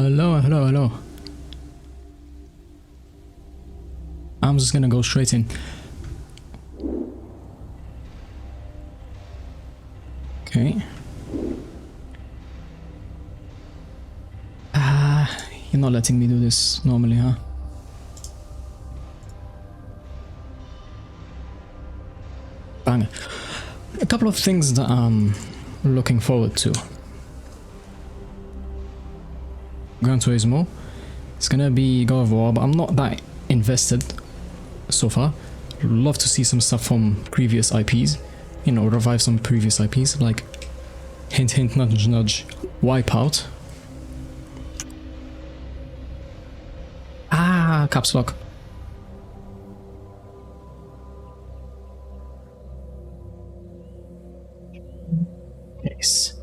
Hello, hello, hello. I'm just gonna go straight in. Okay. You're not letting me do this normally, huh? Bang. A couple of things that I'm looking forward to. Gran Turismo. It's gonna be God of War, but I'm not that invested so far. Love to see some stuff from previous IPs. You know, revive some previous IPs, like hint hint nudge nudge, Wipeout. Ah, caps lock. Yes.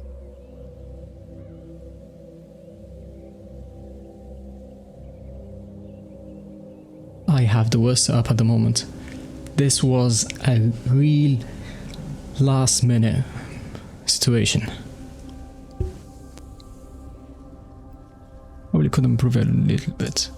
I have the worst setup at the moment. This was a real last minute situation. Probably could improve it a little bit.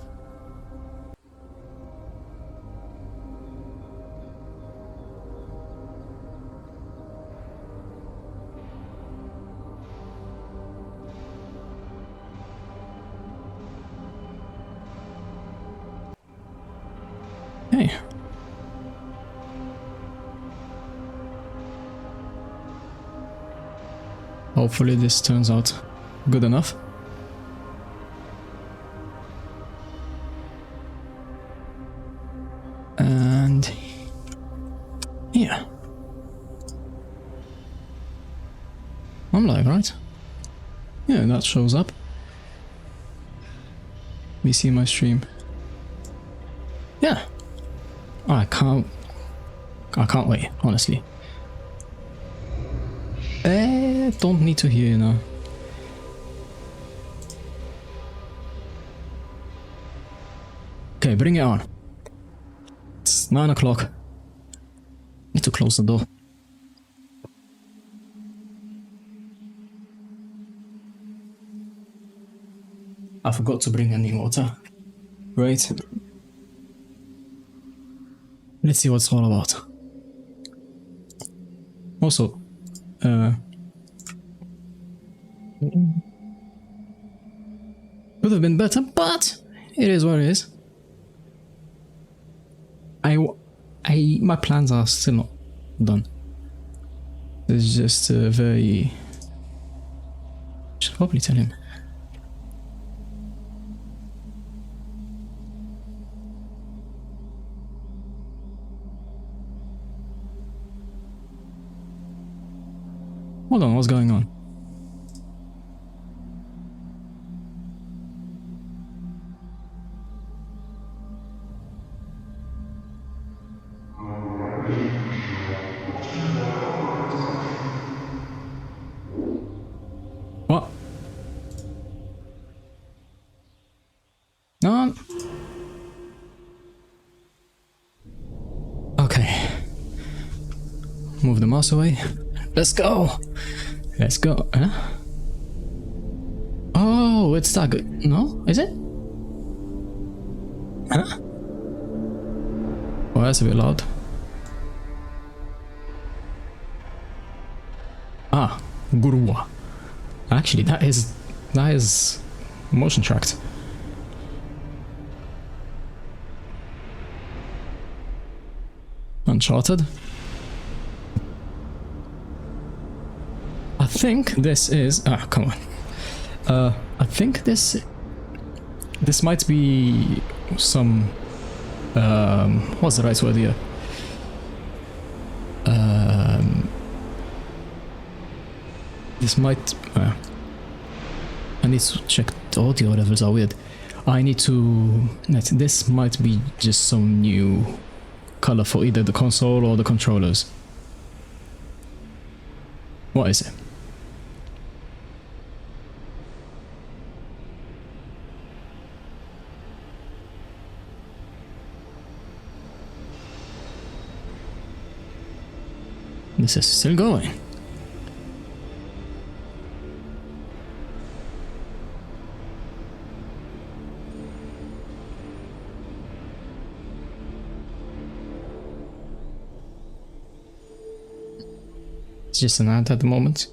Hey. Hopefully this turns out good enough. And yeah. I'm live, right? Yeah, that shows up. Let me see my stream. Yeah. I can't wait, honestly. Don't need to hear you now. Okay, bring it on. It's 9 o'clock. Need to close the door. I forgot to bring any water. Right. Let's see what it's all about. Also, could have been better, but it is what it is. My plans are still not done. It's just very. Should probably tell him. Hold on, what's going on? What? No. Okay. Move the mouse away. Let's go. Let's go. Huh? Oh, it's that good. No? Is it? Huh? Oh, that's a bit loud. Ah, Gurua. Actually, that is motion tracked. Uncharted. I think this is come on. I think this might be some what's the right word here? This might I need to check the audio levels are weird. I need to this might be just some new color for either the console or the controllers. What is it? This is still going. It's just an ad at the moment.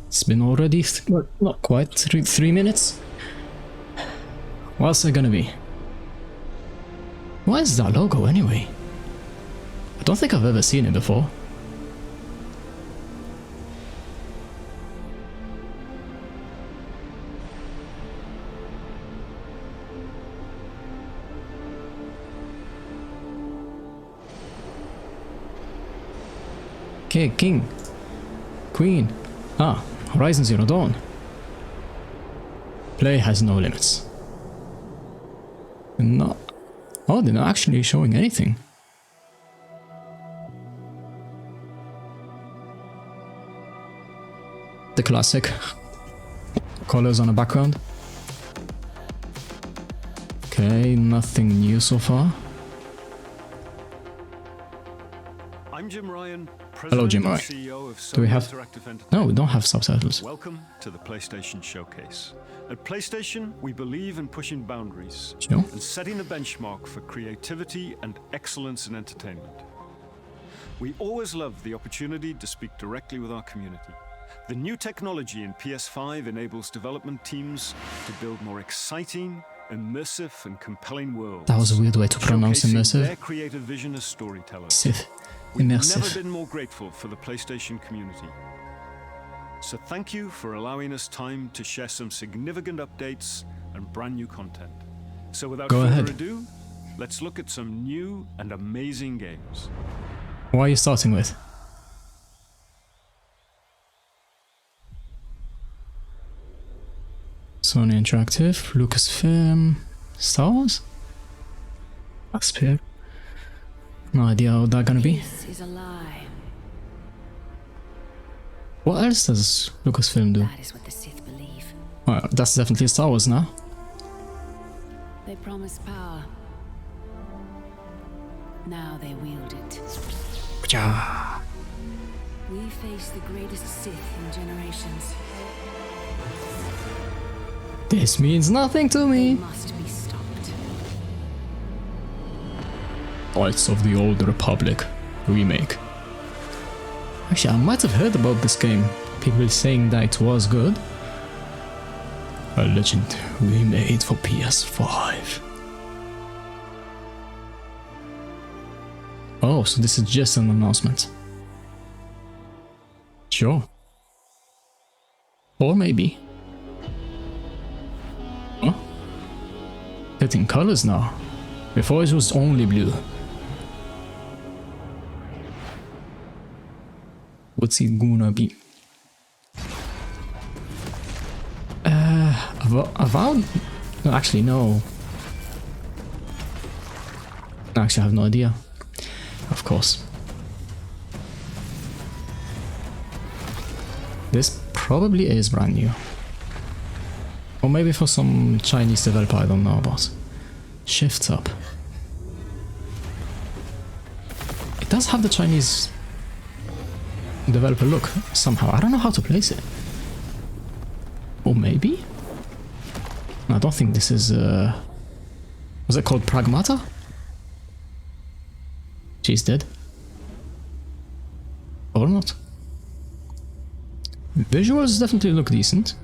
It's been already not quite three minutes. What's it gonna be? What is that logo anyway? I don't think I've ever seen it before. Okay, King. Queen. Ah, Horizon Zero Dawn. Play has no limits. No. Oh, they're not actually showing anything. The classic colors on the background. Okay, nothing new so far. I'm Jim Ryan. Hello, Jim Ryan. Do we have? No, we don't have subtitles. Welcome to the PlayStation Showcase. At PlayStation, we believe in pushing boundaries Sure. and setting the benchmark for creativity and excellence in entertainment. We always love the opportunity to speak directly with our community. The new technology in PS5 enables development teams to build more exciting, immersive, and compelling worlds. That was a weird way to pronounce showcasing immersive. their creative vision as storytellers. Sith. We've never Immersive. been more grateful for the PlayStation community. So thank you for allowing us time to share some significant updates and brand new content. So without Go further ahead. ado, let's look at some new and amazing games. What are you starting with? Sony Interactive, Lucasfilm, Star Wars? Masquerade. No idea how that's gonna be. This is a lie. What else does Lucasfilm do? That is what the Sith believe. Well, that's definitely Star Wars now. They promise power. Now they wield it. Ja. We face the greatest Sith in generations. This means nothing to They me. must be stopped. Knights of the Old Republic remake. Actually, I might have heard about this game. People saying that it was good. A legend remade for PS5. Oh, so this is just an announcement. Sure. Or maybe. Huh? Getting colors now. Before it was only blue. What's it gonna be? Avowed? No, actually, no. Actually, I have no idea. Of course. This probably is brand new. Or maybe for some Chinese developer I don't know about. Shifts up. It does have the Chinese developer look somehow. I don't know how to place it. Or maybe? No, I don't think this is was it called Pragmata? She's dead. Or not. Visuals definitely look decent.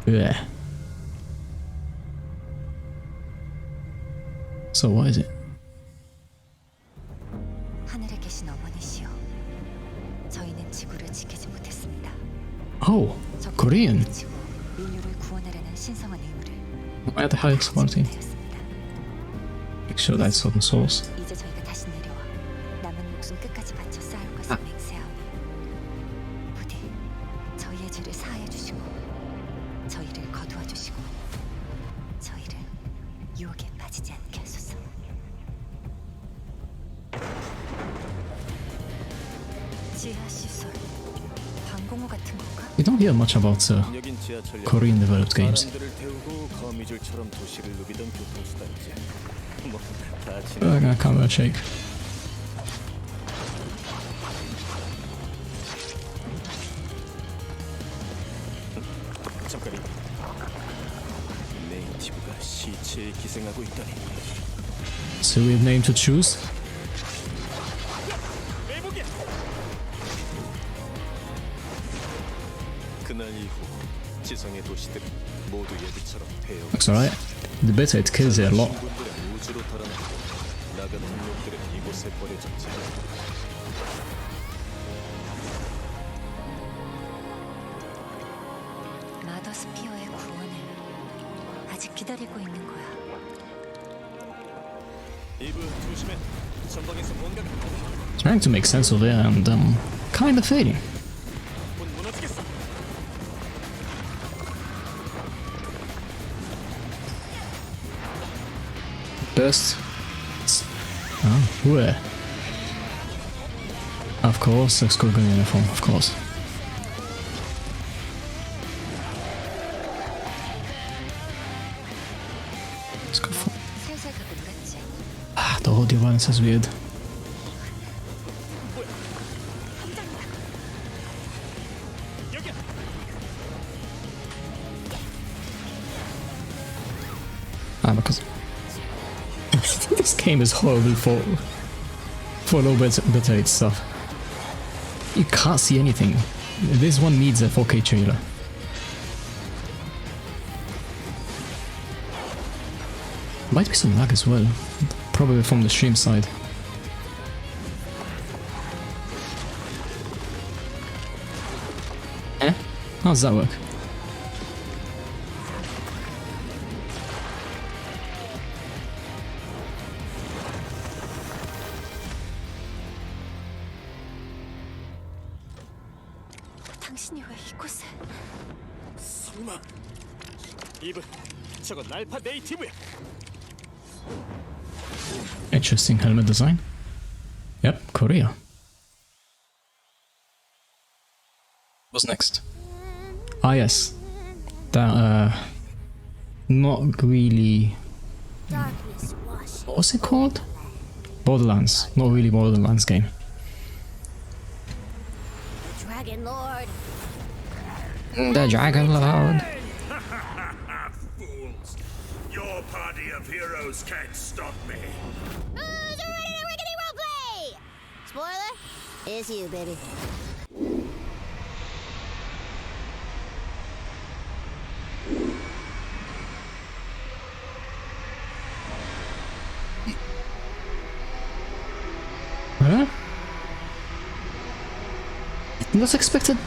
Yeah. So what is it? 하늘에 계신 어머니시여, 저희는 지구를 지키지 못했습니다. Oh, Korean. 지고 인류를 구원하려는 신성한 의무를 At the highest quality. Make sure that's on source. 이제 저희가 다시 내려와 남은 목숨 끝까지 바쳐 쌓을 것을 맹세하오니 부디 저희의 죄를 사하여 주시고 저희를 거두어 주시고 저희를 유혹에 빠지지 않게 하소서. 지하 시설, 방공호 같은 건가? You don't hear much about Korean developed games. Camera shake. So weird name to choose. Looks alright. The better it kills it a lot. 마더스피어의 구원을 아직 기다리고 있는 거야. Trying to make sense of it and kinda fading. Burst. Oh, where? Of course, let's go in uniform, of course. Let's go for. Ah, the audio violence is weird. Ah, because this game is horrible for low bitrate stuff. You can't see anything. This one needs a 4K trailer. Might be some lag as well, probably from the stream side. Eh? How does that work? 당신이 왜 이곳에? 설마 이브 저건 알파 네이티브야. Interesting helmet design. Yep, Korea. What's next? Ah yes. That not really. What was it called? Borderlands. Not really Borderlands game. Dragon Lord. The Dragon Lord. Fools! Your party of heroes can't stop me. Who's ready to rickety roleplay? Spoiler? It's you, baby. Huh? Not expected.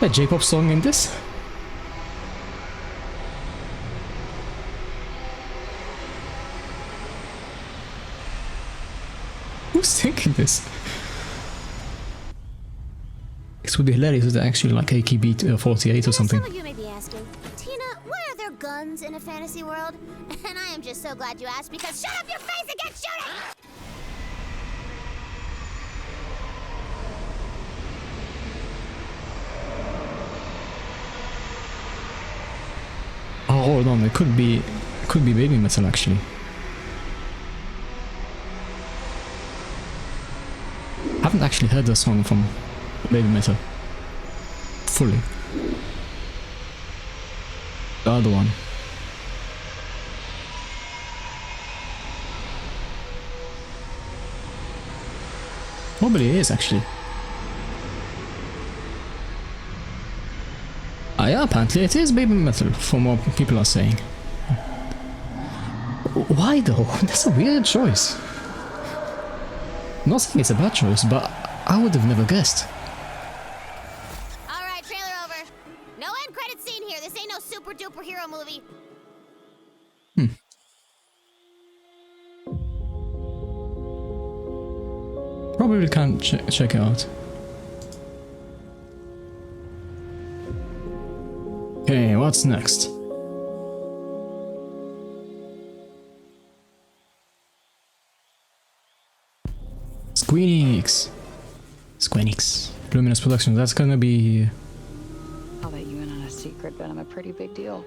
A J-pop song in this? Who's thinking this? It would be hilarious if they're actually like AKB48 or something. Some of you may be asking, Tina, why are there guns in a fantasy world? And I am just so glad you asked because shut up your face and get shooting! Oh, hold on, it could be Baby Metal actually. I haven't actually heard the song from Baby Metal fully. The other one. Probably is actually. Yeah, apparently it is Baby Metal, from what people are saying. Why though? That's a weird choice. Not saying it's a bad choice, but I would have never guessed. Alright, trailer over. No end credit scene here. This ain't no super duper hero movie. Probably can't check it out. Okay, what's next? Squeenix. Luminous Productions. That's gonna be I'll let you in on a secret, but I'm a pretty big deal.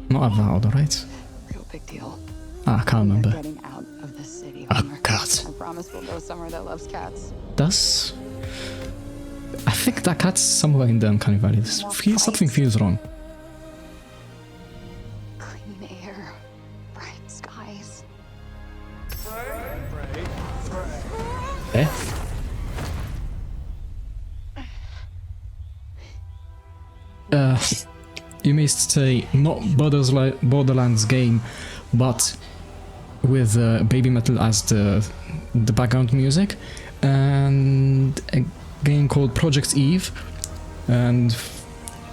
not Avowed, right? Real big deal. Ah, I can't We're remember. getting out of the city. Oh Homer. God. I promise we'll go somewhere that loves cats. That's. I think that cat's somewhere in the uncanny valley. Something feels wrong. Clean air, bright skies. Eh? You may say not Borderlands game, but with baby metal as the background music, and a game called Project Eve, and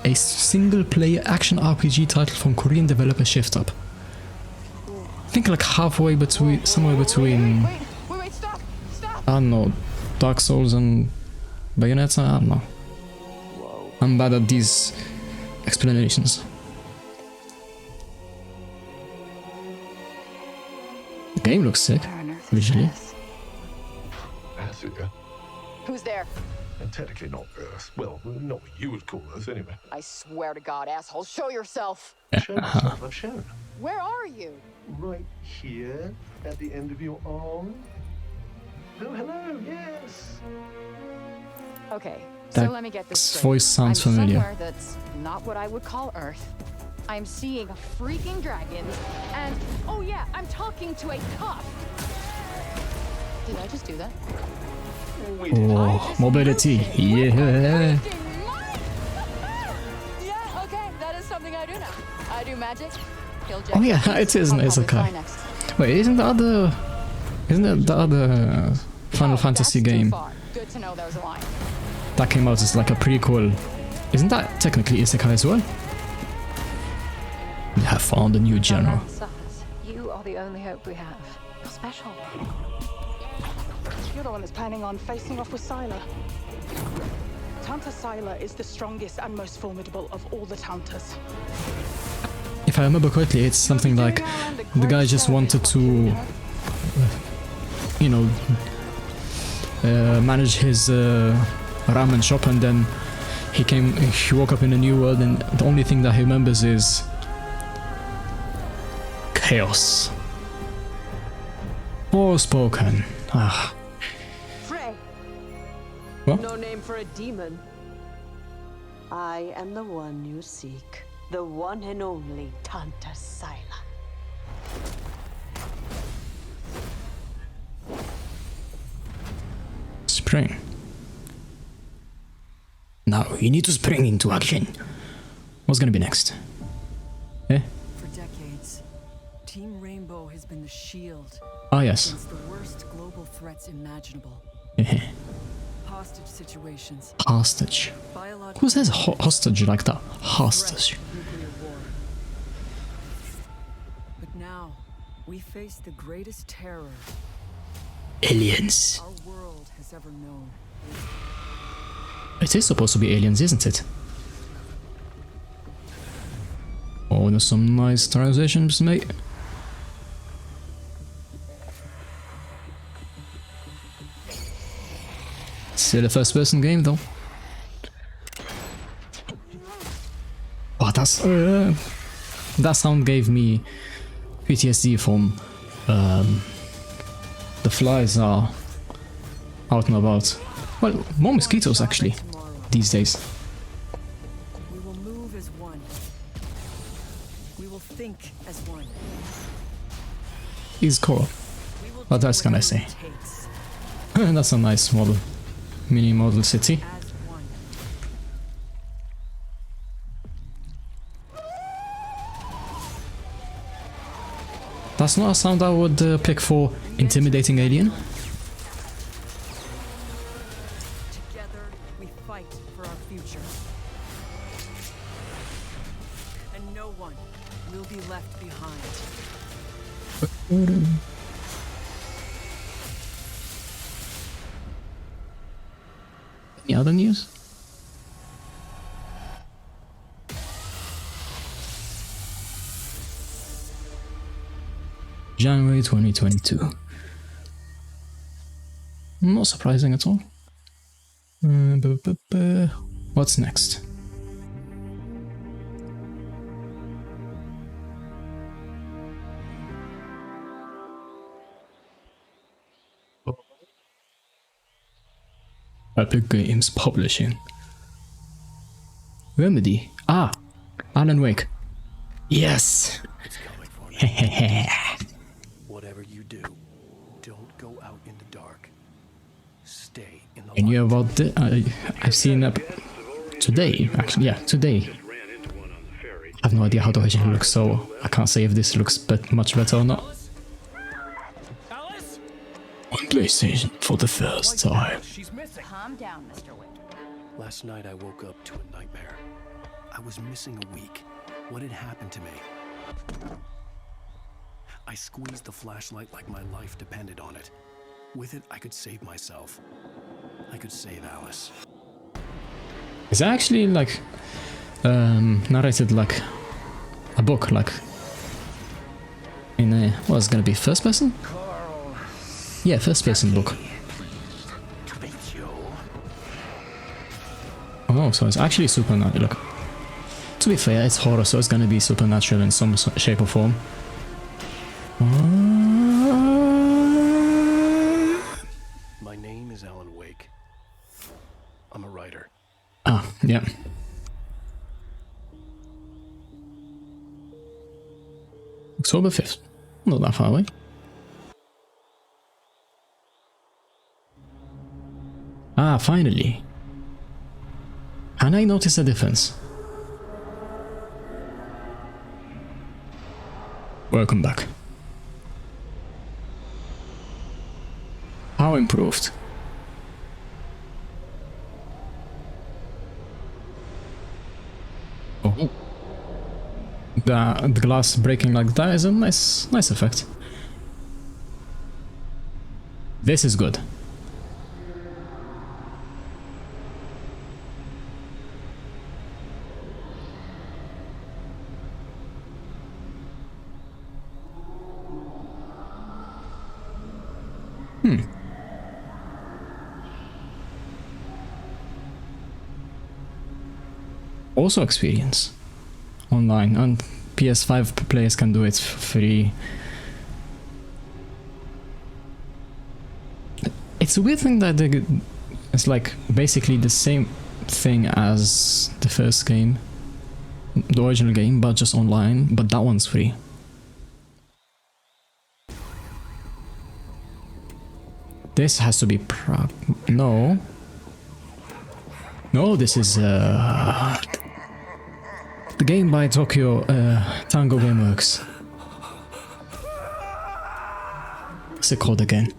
a single-player action RPG title from Korean developer Shift Up. I think like halfway between, somewhere between, Wait, stop! I don't know, Dark Souls and Bayonetta. I don't know. I'm bad at these explanations. The game looks sick, Where on earth is visually. this? Africa. Who's there? And technically not Earth. Well, not what you would call Earth anyway. I swear to God, asshole, show yourself! Show myself, I've shown. Where are you? Right here, at the end of your arm. Oh, hello, yes. Okay, That so let me get this straight. voice sounds I'm familiar. somewhere that's not what I would call Earth. I'm seeing freaking dragons, and oh yeah, I'm talking to a cop. Did I just do that? Oh, mobility, yeah. Yeah, okay, that is something I do now. I do magic, kill Oh yeah, jackals, it is an I'll probably isekai. fly next. Wait, isn't it the other Final Oh, Fantasy that's too game far. Good to know there's a line. that came out as like a prequel? Isn't that technically isekai as well? We have found a new genre. You are the only hope we have. You're special. You're the one that's planning on facing off with Sylar. Tanta Sylar is the strongest and most formidable of all the Tantas. If I remember correctly, it's something like the guy just wanted to, you know, manage his ramen shop, and then he woke up in a new world, and the only thing that he remembers is chaos. Forspoken. Ah. Frey. What? No name for a demon. I am the one you seek. The one and only Tanta Sylar. Spring. Now you need to spring into action. What's gonna be next? Eh? For decades, Team Rainbow has been the shield Ah yes. against the worst global threats imaginable. Hostage situations, Hostage. biological Who says hostage like that? Hostage. nuclear war. But now, we face the greatest terror Aliens. our world has ever known. It is supposed to be aliens, isn't it? Oh, there's some nice transitions, mate. Still a first-person game, though. Oh, that sound gave me PTSD from the flies are out and about. Well, more mosquitoes actually these days. We will move as one. We will think as one. Is cool. We will What do else can I whatever say? it takes That's a nice model. Mini model city. as one. That's not a sound I would pick for intimidating alien. Together, we fight for our future. And no one will be left behind. Any other news? January 2022. Not surprising at all. What's next? Epic Games Publishing. Remedy. Ah, Alan Wake. Yes. Whatever you do, don't go out in the dark. Stay in the I knew about the. I've seen today. Actually, yeah, today. I have no idea how the original looks, so I can't say if this looks much better or not. On PlayStation for the first time. Calm down, Mr. Wick. Last night I woke up to a nightmare. I was missing a week. What had happened to me? I squeezed the flashlight like my life depended on it. With it, I could save myself. I could save Alice. It's actually like narrated like a book, like in a what's gonna be first person? Yeah, first person book. Oh, so it's actually supernatural. Look, to be fair, it's horror, so it's gonna be supernatural in some shape or form. My name is Alan Wake. I'm a writer. Ah, yeah. October 5th. Not that far away. Ah, finally. Can I notice a difference? Welcome back. How improved? Oh. The glass breaking like that is a nice effect. This is good. Also experience online, and PS5 players can do it for free. It's a weird thing that it's like basically the same thing as the first game, the original game, but just online, but that one's free. This has to be no, this is the game by Tokyo, Tango Gameworks. What's it called again?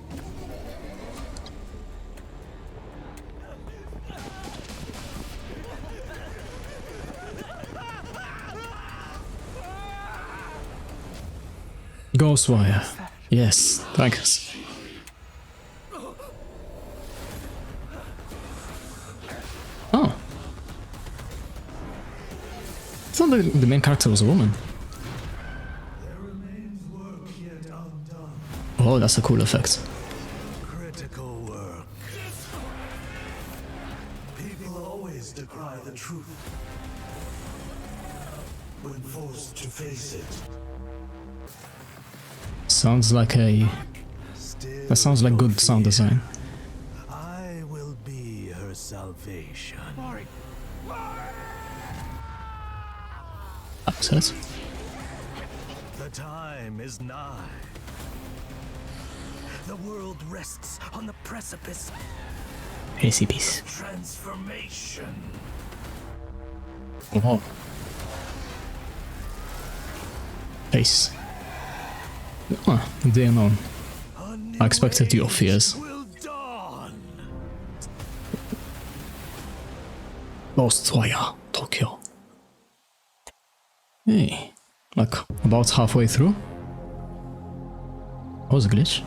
Ghostwire. Yes, thanks. Oh. I thought the main character was a woman. Oh, that's a cool effect. Critical work. People always decry the truth when forced to face it. Sounds like a... That sounds like good sound design. I will be her salvation. Upset. The time is nigh. The world rests on the precipice. Precipice. Transformation. Oh. Face. Ah, dear no. I expected your fears. Ghostwire Tokyo. Hey, like about halfway through. That was a glitch.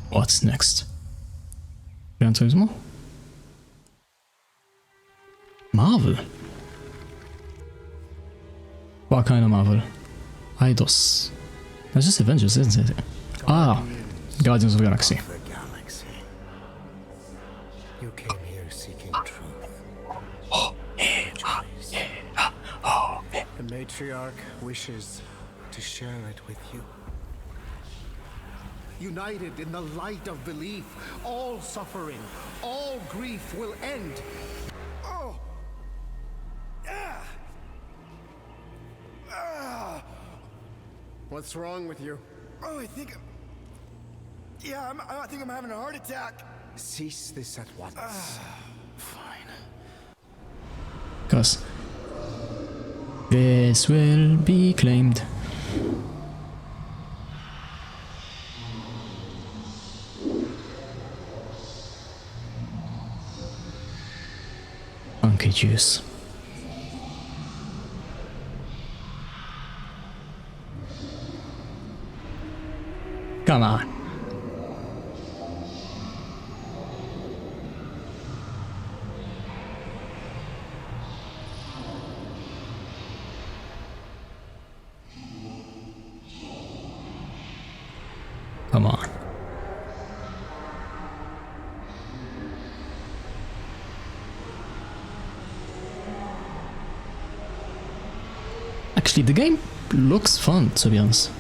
What's next? Gran Turismo? Marvel? What kind of Marvel? Eidos. That's just Avengers, isn't it? Ah, Guardians of the Galaxy. You came here seeking truth. The matriarch wishes to share it with you. United in the light of belief, all suffering, all grief will end. Oh! Ah! Ah! What's wrong with you? Oh, I think I'm having a heart attack. Cease this at once. Fine. Cause this will be claimed. Monkey juice. Come on. Come on. Actually, the game looks fun, to be honest.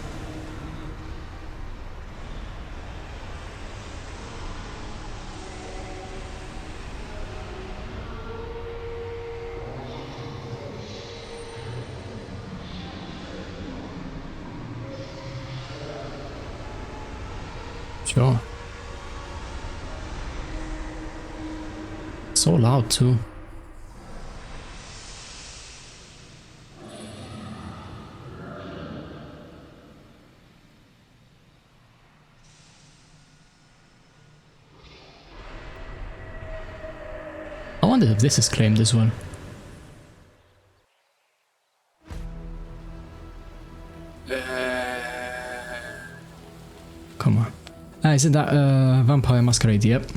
Sure. So loud too. I wonder if this is claimed as well. Come on. Is it that Vampire Masquerade? Yep.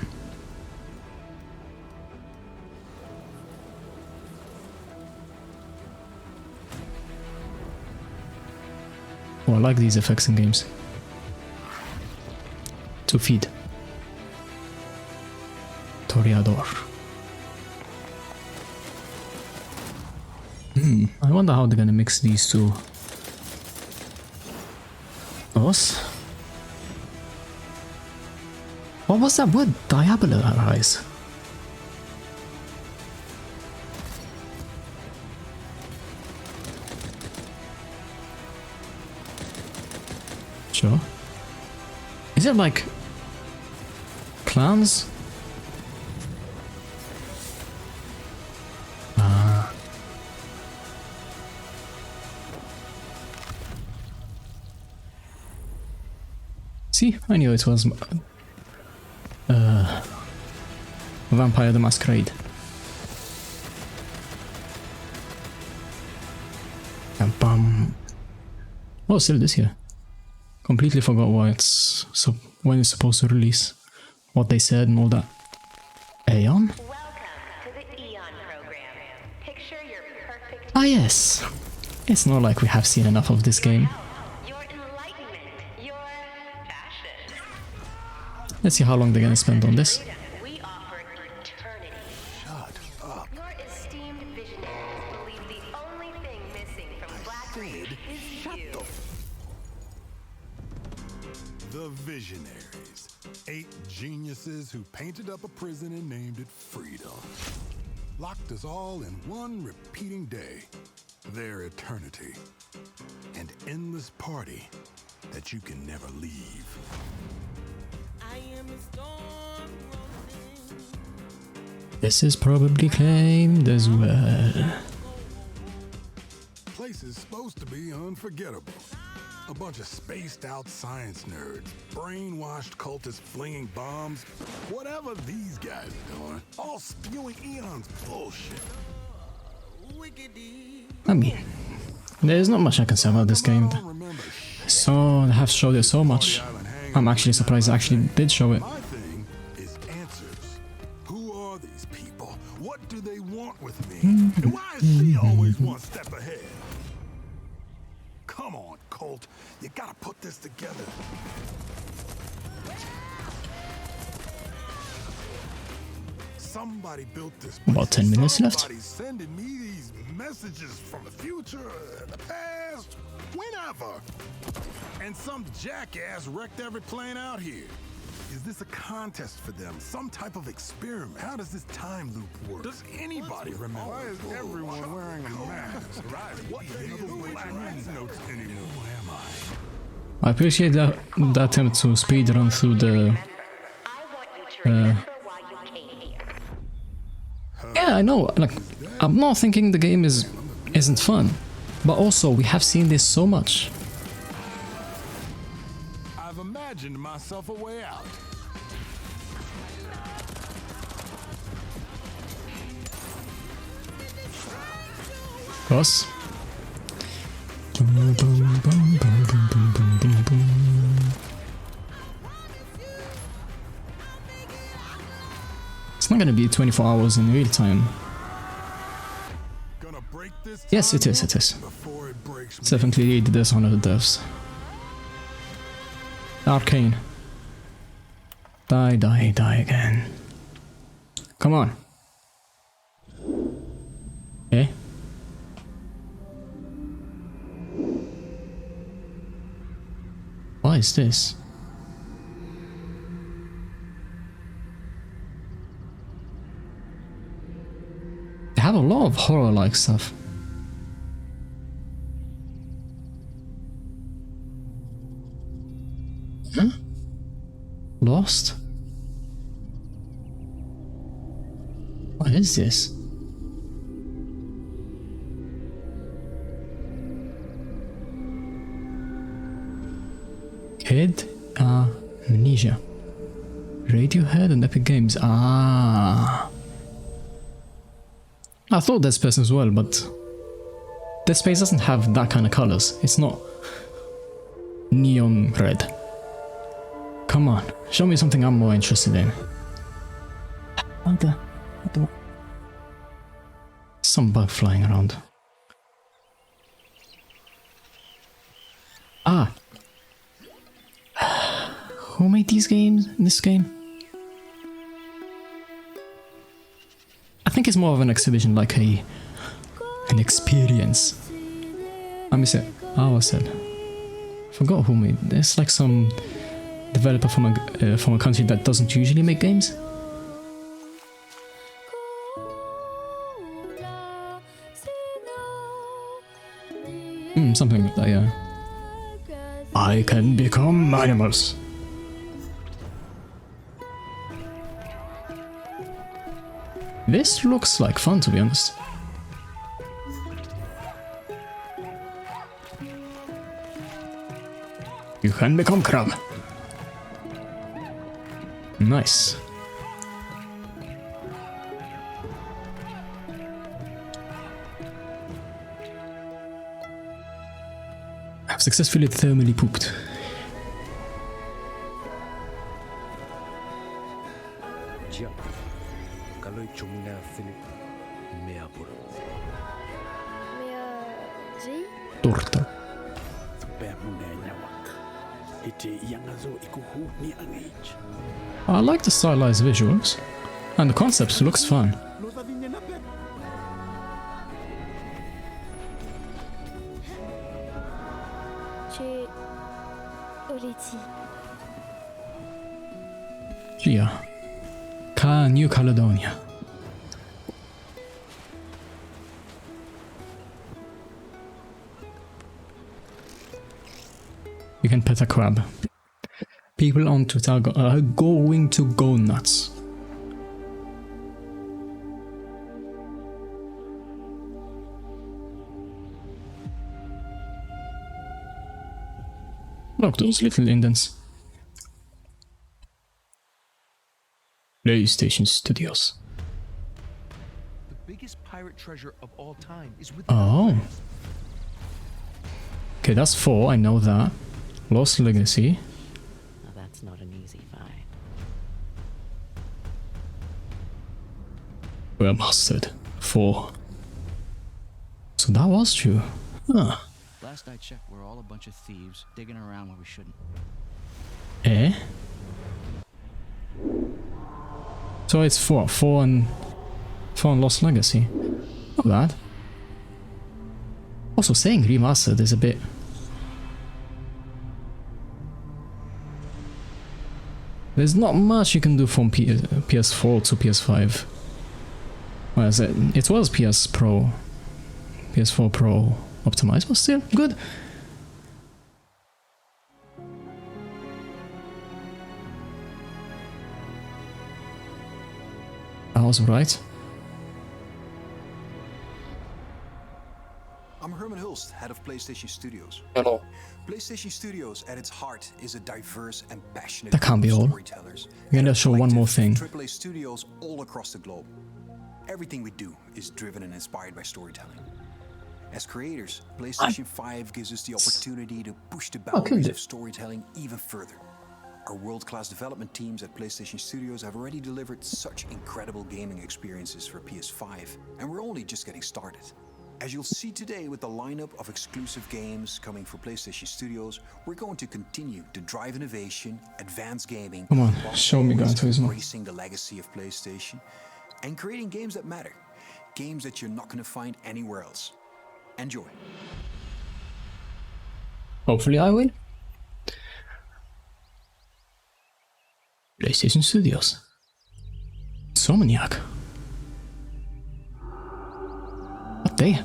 Oh, I like these effects in games. To feed. Toreador. I wonder how they're gonna mix these two. Us? What was that word? Diabolize. Sure. Is it like clans? See, I knew it was Vampire the Masquerade. Bum. Oh, still this year. Completely forgot why it's when it's supposed to release, what they said and all that. Aeon? Welcome to the Aeon program. Picture your perfect. Ah yes. It's not like we have seen enough of this game. Let's see how long they're gonna spend on this. We offer eternity. Shut up. Your esteemed visionaries believe the only thing missing from Blackgate is you. The Visionaries. 8 geniuses who painted up a prison and named it Freedom. Locked us all in one repeating day. Their eternity. An endless party that you can never leave. This is probably claimed as well. Place is supposed to be unforgettable. A bunch of spaced out science nerds, brainwashed cultists flinging bombs, whatever these guys are doing, all spewing Eon's bullshit. I mean, there's not much I can say about this game. So they have showed it so much. I'm actually surprised they actually did show it. My thing is answers. Who are these people? What do they want with me? And why is she always one step ahead? Come on, Colt. You gotta put this together. Somebody built this place. About 10 minutes left. Somebody's sending me these messages from the future and the past. Whenever. And some jackass wrecked every plane out here. Is this a contest for them? Some type of experiment? How does this time loop work? Does anybody remember? Why is everyone wearing a mask? What notes anymore? Who am I? I appreciate that attempt to speed run through the. Yeah, I know. Like, I'm not thinking the game isn't fun, but also we have seen this so much. I've imagined myself a way out. Cross. It's not gonna be 24 hours in real time. Yes, it is, it is. It's definitely the Dishonored devs. Arcane. Die, die, die again. Come on. Eh? What is this? They have a lot of horror-like stuff. Huh? Lost? What is this? Kid Amnesia. Radiohead and Epic Games. Ah. I thought Dead Space as well, but Dead Space doesn't have that kind of colors. It's not neon red. Come on, show me something I'm more interested in. What the? Some bug flying around. Ah. Who made these games? This game? I think it's more of an exhibition, like an experience. I miss it. Oh, I said. Forgot who made. It's like some developer from a country that doesn't usually make games. Something like that, yeah. I can become animals. This looks like fun, to be honest. You can become crab. Nice. I've successfully thermally pooped. Torta. I like the stylized visuals, and the concept looks fun. Tchia. New Caledonia. You can pet a crab. People on Twitter are going to go nuts. Look, those little indents. PlayStation Studios. The biggest pirate treasure of all time is with Oh. Okay, that's 4, I know that. Lost Legacy. Now that's not an easy find. Remastered 4. So that was true. Huh. Last I checked, we're all a bunch of thieves digging around where we shouldn't. Eh? So it's 4 and Lost Legacy. Not bad. Also, saying remastered is a bit There's not much you can do from PS4 to PS5. Well, is it? It was PS4 Pro optimized, but still good. I was right. I'm Herman Hulst, head of PlayStation Studios. Hello. PlayStation Studios, at its heart, is a diverse and passionate That can't be all. storytellers. We're gonna show one more thing. AAA studios all across the globe. Everything we do is driven and inspired by storytelling. As creators, PlayStation 5 gives us the opportunity to push the boundaries of storytelling even further. Our world-class development teams at PlayStation Studios have already delivered such incredible gaming experiences for PS5, and we're only just getting started. As you'll see today with the lineup of exclusive games coming for PlayStation Studios, we're going to continue to drive innovation, advance gaming, Come on, while show me Gran always Turismo. embracing the legacy of PlayStation and creating games that matter, games that you're not going to find anywhere else. Enjoy. Hopefully I will. PlayStation Studios. Insomniac. What they?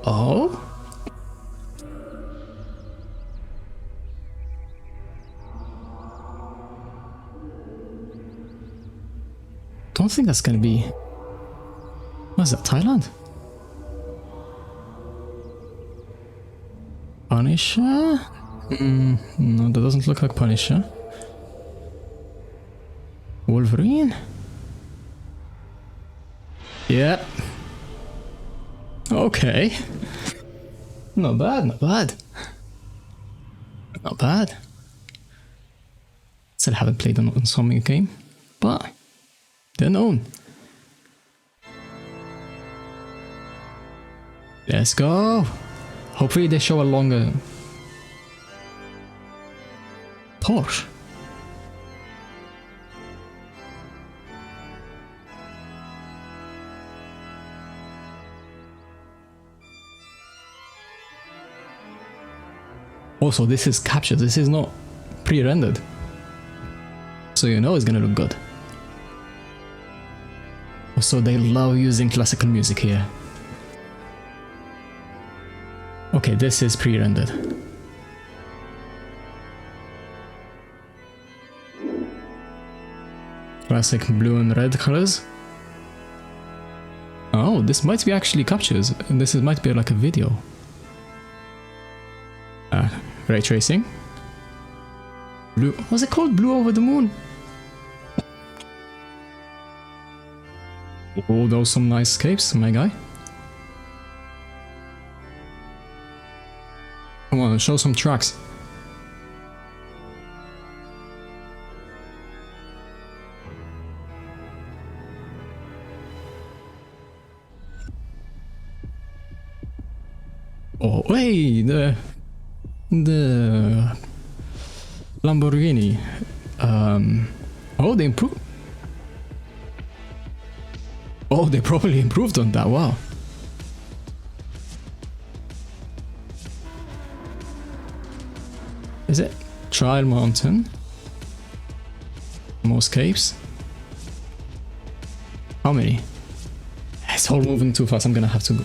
Oh? Don't think that's gonna be... What's that, Thailand? Punisher? No, that doesn't look like Punisher. Wolverine? Yep. Okay. Not bad, not bad. Not bad. Still haven't played an Insomniac game, but they're known. Let's go. Hopefully they show a longer Porsche. Also, this is captured, this is not pre-rendered. So you know it's gonna look good. Also, they love using classical music here. Okay, this is pre-rendered. Classic blue and red colors. Oh, this might be actually captures. This might be like a video. Ray tracing. Blue. What's it called? Blue over the moon. Oh, those some nice escapes, my guy. Come on, show some tracks. Oh, hey, the Lamborghini. Oh, they improved. Oh, they probably improved on that. Wow. Is it Trial Mountain? More escapes? How many? It's all moving too fast. I'm gonna have to go.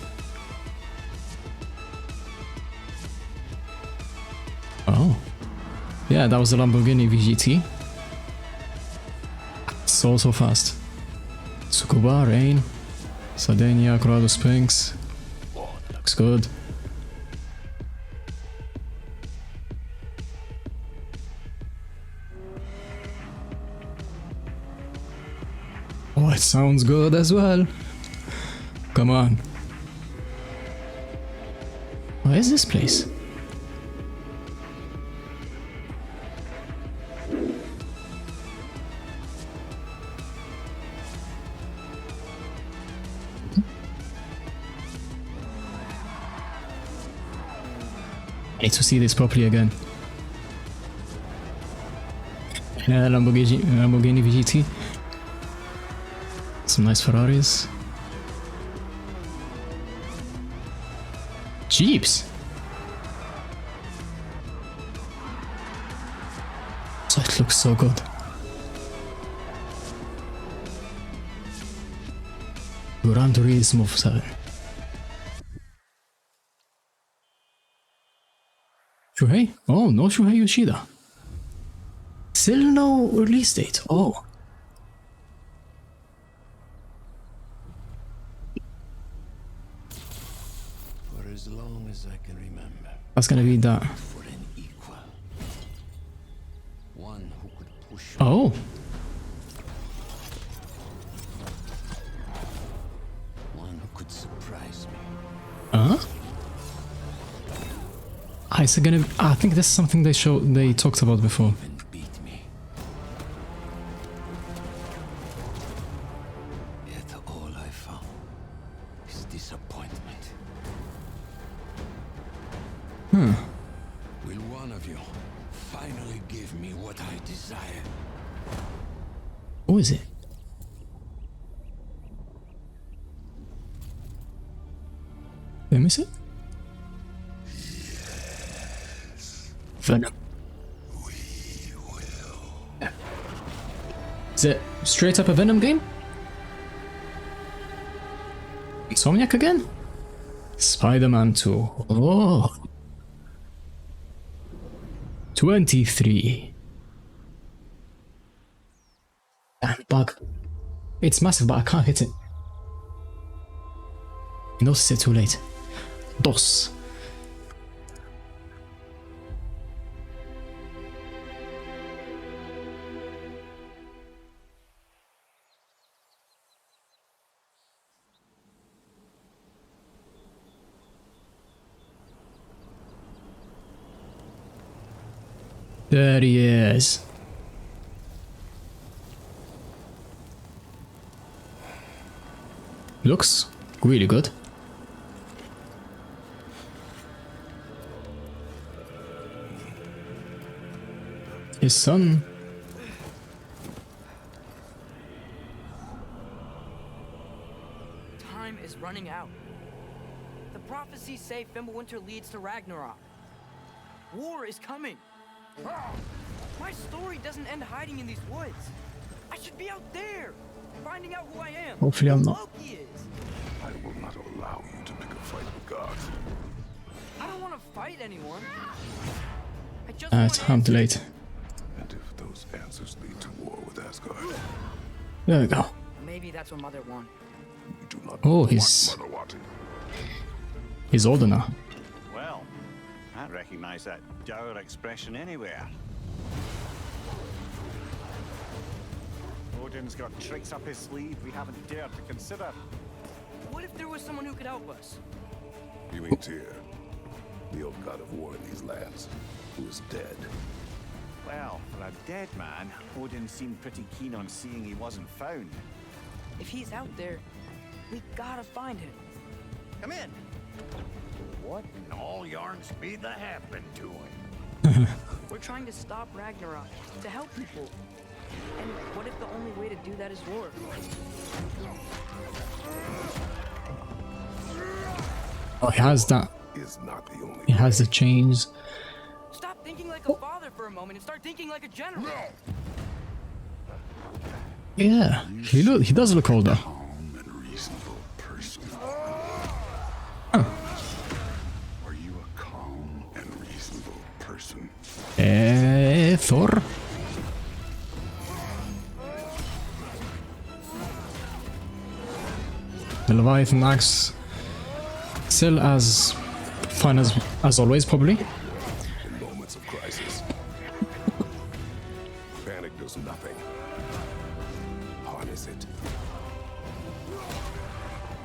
Oh. Yeah, that was the Lamborghini VGT. So fast. Tsukuba, Rain, Sardinia, Colorado Springs. Oh, that looks good. Oh, it sounds good as well. Come on. Where is this place? I need to see this properly again. Lamborghini VGT. Some nice Ferraris. Jeeps. So it looks so good. Gran Turismo 7. Shuhei? Oh, no Shuhei Yoshida. Still no release date. Oh. For as long as I can remember. That's gonna be that. For an equal. One who could push. Oh. One who could surprise me. Huh? Is it gonna? I think this is something they talked about before. Yet all I found is disappointment. Hmm. Will one of you finally give me what I desire? Who is it? Did I miss it? Venom. Is it straight up a Venom game? Insomniac again? Spider-Man 2. Oh. 23. Damn bug. It's massive, but I can't hit it. I noticed it too late. DOS. There he is. Looks really good. His son. Time is running out. The prophecies say Fimbulwinter leads to Ragnarok. War is coming. My story doesn't end hiding in these woods. I should be out there, finding out who I am. Hopefully I'm not. Loki is. I will not allow you to pick a fight with gods. I don't want to fight anyone. I just It's time too late. And if those answers lead to war with Asgard, There we go. Maybe that's what Mother wanted. we do not Oh, want he's Mother wanted. older now. Well, I recognize that dour expression anywhere. Odin's got tricks up his sleeve we haven't dared to consider. What if there was someone who could help us? You mean Tchia, the old god of war in these lands, who is dead? Well, for a dead man, Odin seemed pretty keen on seeing he wasn't found. If he's out there, we gotta find him. Come in. What in all yarn speed that happened to him? We're trying to stop Ragnarok, to help people. And what if the only way to do that is war? Oh, he has that. Is not the only He has the chains. Stop thinking like a father for a moment and start thinking like a general. Yeah, he does look older. calm and reasonable person. Huh. Are you a calm and reasonable person? Thor. The Leviathan axe still as fun as always, probably. In moments of crisis, panic does nothing. Harness it.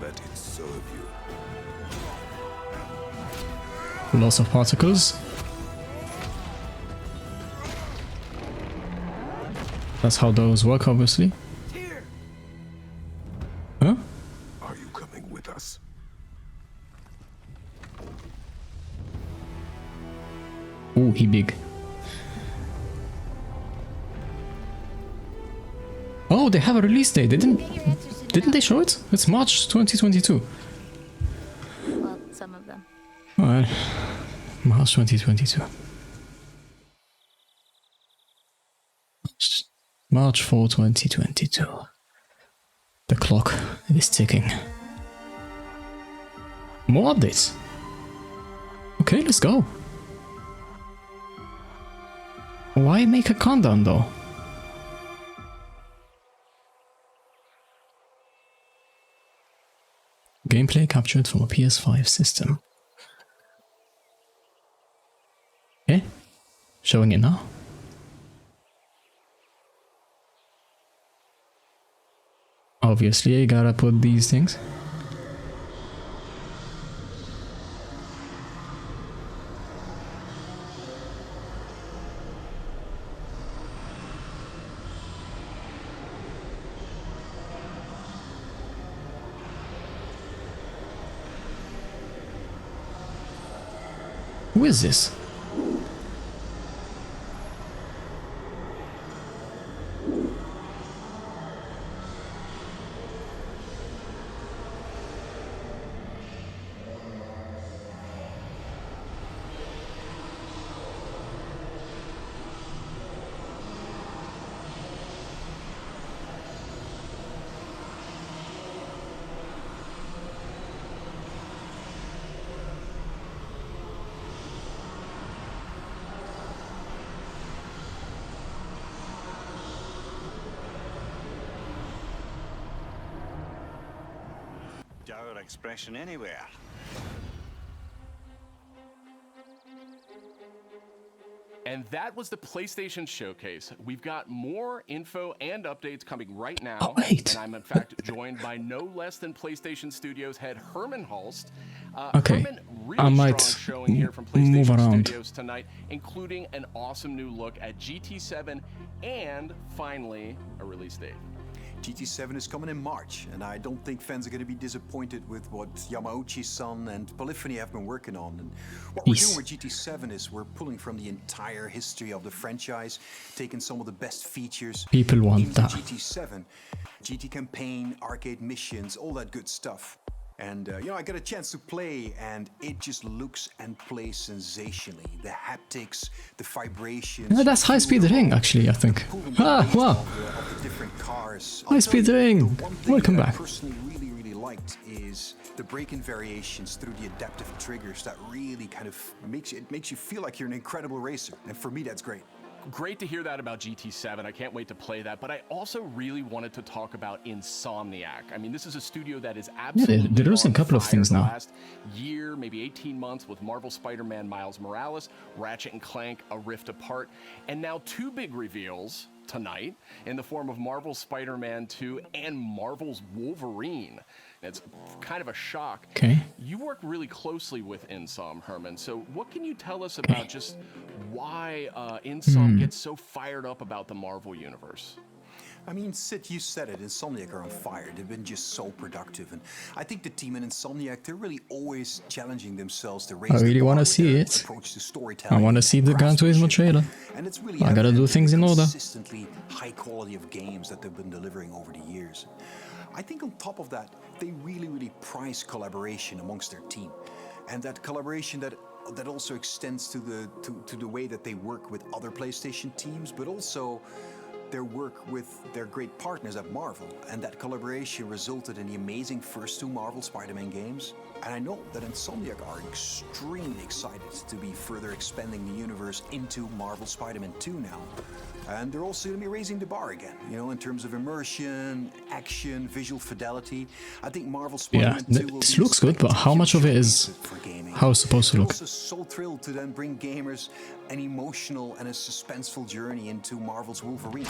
Let it serve you. Loss of particles. That's how those work, obviously. Huh? Are you coming with us? Ooh, he big. Oh, they have a release date. Didn't they show it? It's March 2022. Well, some of them. Alright. March 2022. March 4, 2022. The clock is ticking. More updates. Okay, let's go. Why make a countdown though? Gameplay captured from a PS5 system. Okay, showing it now. Obviously, I gotta put these things. Who is this? Dour expression anywhere. And that was the PlayStation Showcase. We've got more info and updates coming right now. And I'm in fact joined by no less than PlayStation Studios head Herman Hulst. Okay, Herman, really I might strong showing here from move PlayStation around. Studios tonight, including an awesome new look at GT7 and finally a release date. GT7 is coming in March, and I don't think fans are going to be disappointed with what Yamauchi-san and Polyphony have been working on. And what we're doing with GT7 is we're pulling from the entire history of the franchise, taking some of the best features People want into that. GT7. GT campaign, arcade missions, all that good stuff. And, you know, I got a chance to play, and it just looks and plays sensationally. The haptics, the vibrations. Yeah, that's high-speed ring, actually, I think. Ah, wow. Of the different cars. High-speed ring. Welcome back. I personally really liked is the braking variations through the adaptive triggers that really kind of makes you feel like you're an incredible racer. And for me, that's great. Great to hear that about GT7. I can't wait to play that. But I also really wanted to talk about Insomniac. I mean, this is a studio that is absolutely they're releasing a couple of things the now. last year, maybe 18 months with Marvel Spider-Man Miles Morales, Ratchet & Clank, A Rift Apart, and now two big reveals tonight in the form of Marvel's Spider-Man 2 and Marvel's Wolverine. It's kind of a shock. Okay. You work really closely with Insom, Herman. So what can you tell us about just why Insom gets so fired up about the Marvel universe? I mean, Sid, you said it. Insomniac are on fire. They've been just so productive. And I think the team in Insomniac, they're really always challenging themselves to raise I really want to see it. approach to storytelling. I want to see the Gran Turismo trailer. And it's really I gotta do things in order. Consistently high quality of games that they've been delivering over the years. I think on top of that, they really prize collaboration amongst their team. And that collaboration that also extends to the way that they work with other PlayStation teams, but also their work with their great partners at Marvel. And that collaboration resulted in the amazing first two Marvel Spider-Man games. And I know that Insomniac are extremely excited to be further expanding the universe into Marvel Spider-Man 2 now. And they're also going to be raising the bar again, you know, in terms of immersion, action, visual fidelity. I think Marvel Spider-Man 2 will this looks good, but how much of it is how it's supposed to look? I'm also so thrilled to then bring gamers an emotional and a suspenseful journey into Marvel's Wolverine.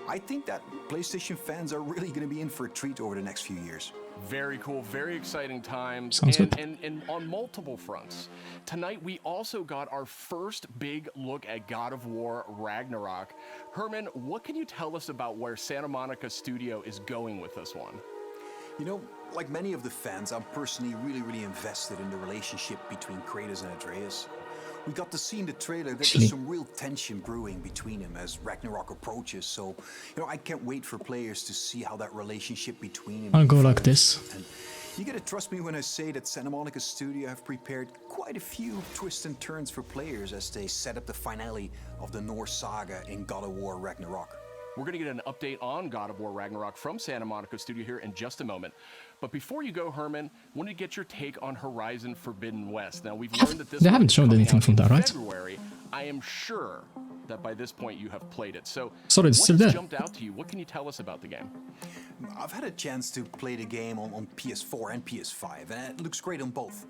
I think that PlayStation fans are really going to be in for a treat over the next few years. Very cool, very exciting times. Sounds good. And on multiple fronts. Tonight, we also got our first big look at God of War Ragnarok. Herman, what can you tell us about where Santa Monica Studio is going with this one? You know, like many of the fans, I'm personally really invested in the relationship between Kratos and Atreus. We got to see in the trailer that there's some real tension brewing between them as Ragnarok approaches. So, you know, I can't wait for players to see how that relationship between them. I'll go like this. And you gotta trust me when I say that Santa Monica Studio have prepared quite a few twists and turns for players as they set up the finale of the Norse saga in God of War Ragnarok. We're going to get an update on God of War Ragnarok from Santa Monica Studio here in just a moment. But before you go, Herman, I wanted to get your take on Horizon Forbidden West. Now, we've learned that this they haven't shown anything from that, right? February. I am sure that by this point you have played it. So, sorry, it's what still has there. jumped out to you? What can you tell us about the game? I've had a chance to play the game on PS4 and PS5, and it looks great on both.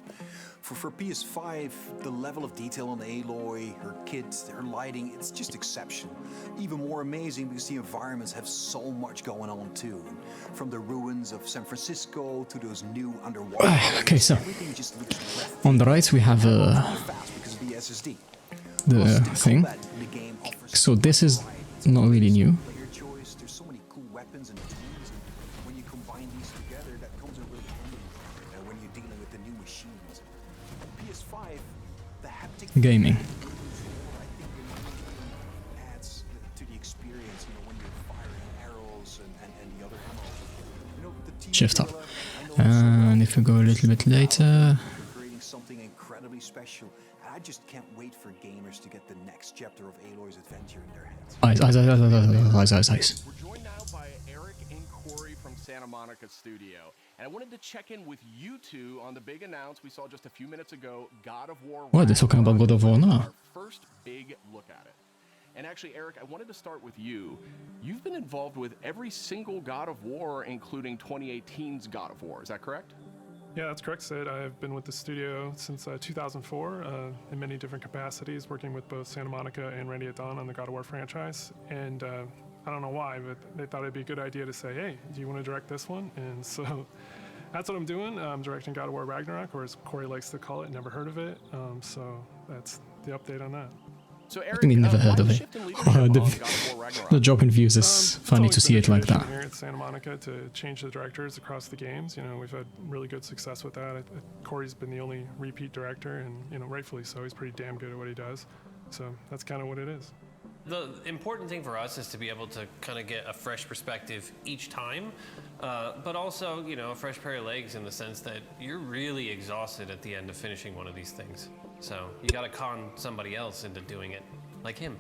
For PS5, the level of detail on Aloy, her kit, her lighting, it's just exceptional. Even more amazing because the environments have so much going on too. From the ruins of San Francisco to those new underwater okay, so everything just looks breathtaking. on the right we have Fast because of the SSD. the thing. So this is not really new. There's so many cool weapons and teams, and when you combine these together, that comes in real handy when you're dealing with the new machines. PS5, the haptic Gaming. adds to the experience, when you're firing arrows and the other ammo. The Shift up. And if we go a little bit later, creating something incredibly special. I just can't wait for gamers to get the next chapter of Aloy's adventure in their hands. eyes. We're joined now by Eric and Corey from Santa Monica Studio. And I wanted to check in with you two on the big announce we saw just a few minutes ago, God of War. Why are they talking about God of War now? Our first big look at it. And actually, Eric, I wanted to start with you. You've been involved with every single God of War, including 2018's God of War. Is that correct? Yeah, that's correct, Sid. I've been with the studio since 2004 in many different capacities, working with both Santa Monica and Ready at Dawn on the God of War franchise. And I don't know why, but they thought it'd be a good idea to say, hey, do you want to direct this one? And so that's what I'm doing. I'm directing God of War Ragnarok, or as Corey likes to call it, never heard of it. So that's the update on that. So Eric, I mean, never heard of it. The drop in views is funny to see it like that. Here at Santa Monica to change the directors across the games. We've had really good success with that. Corey's been the only repeat director, and rightfully so. He's pretty damn good at what he does. So that's kind of what it is. The important thing for us is to be able to kind of get a fresh perspective each time, but also, a fresh pair of legs in the sense that you're really exhausted at the end of finishing one of these things. So you got to con somebody else into doing it, like him.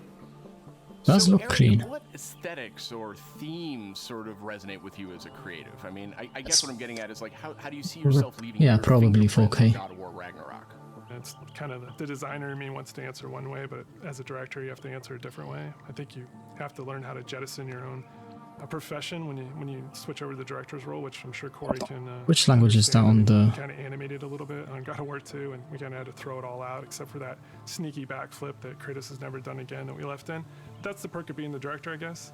Does look Eric, clean. What aesthetics or themes sort of resonate with you as a creative? I mean, I guess what I'm getting at is how do you see yourself leaving? Yeah, probably 4K. God of War Ragnarok. It's kind of the designer in me wants to answer one way, but as a director, you have to answer a different way. I think you have to learn how to jettison your own profession when you switch over to the director's role, which I'm sure Corey can. Which language is that on the? Kind of animated a little bit on God of War 2, and we kind of had to throw it all out except for that sneaky backflip that Kratos has never done again that we left in. That's the perk of being the director, I guess.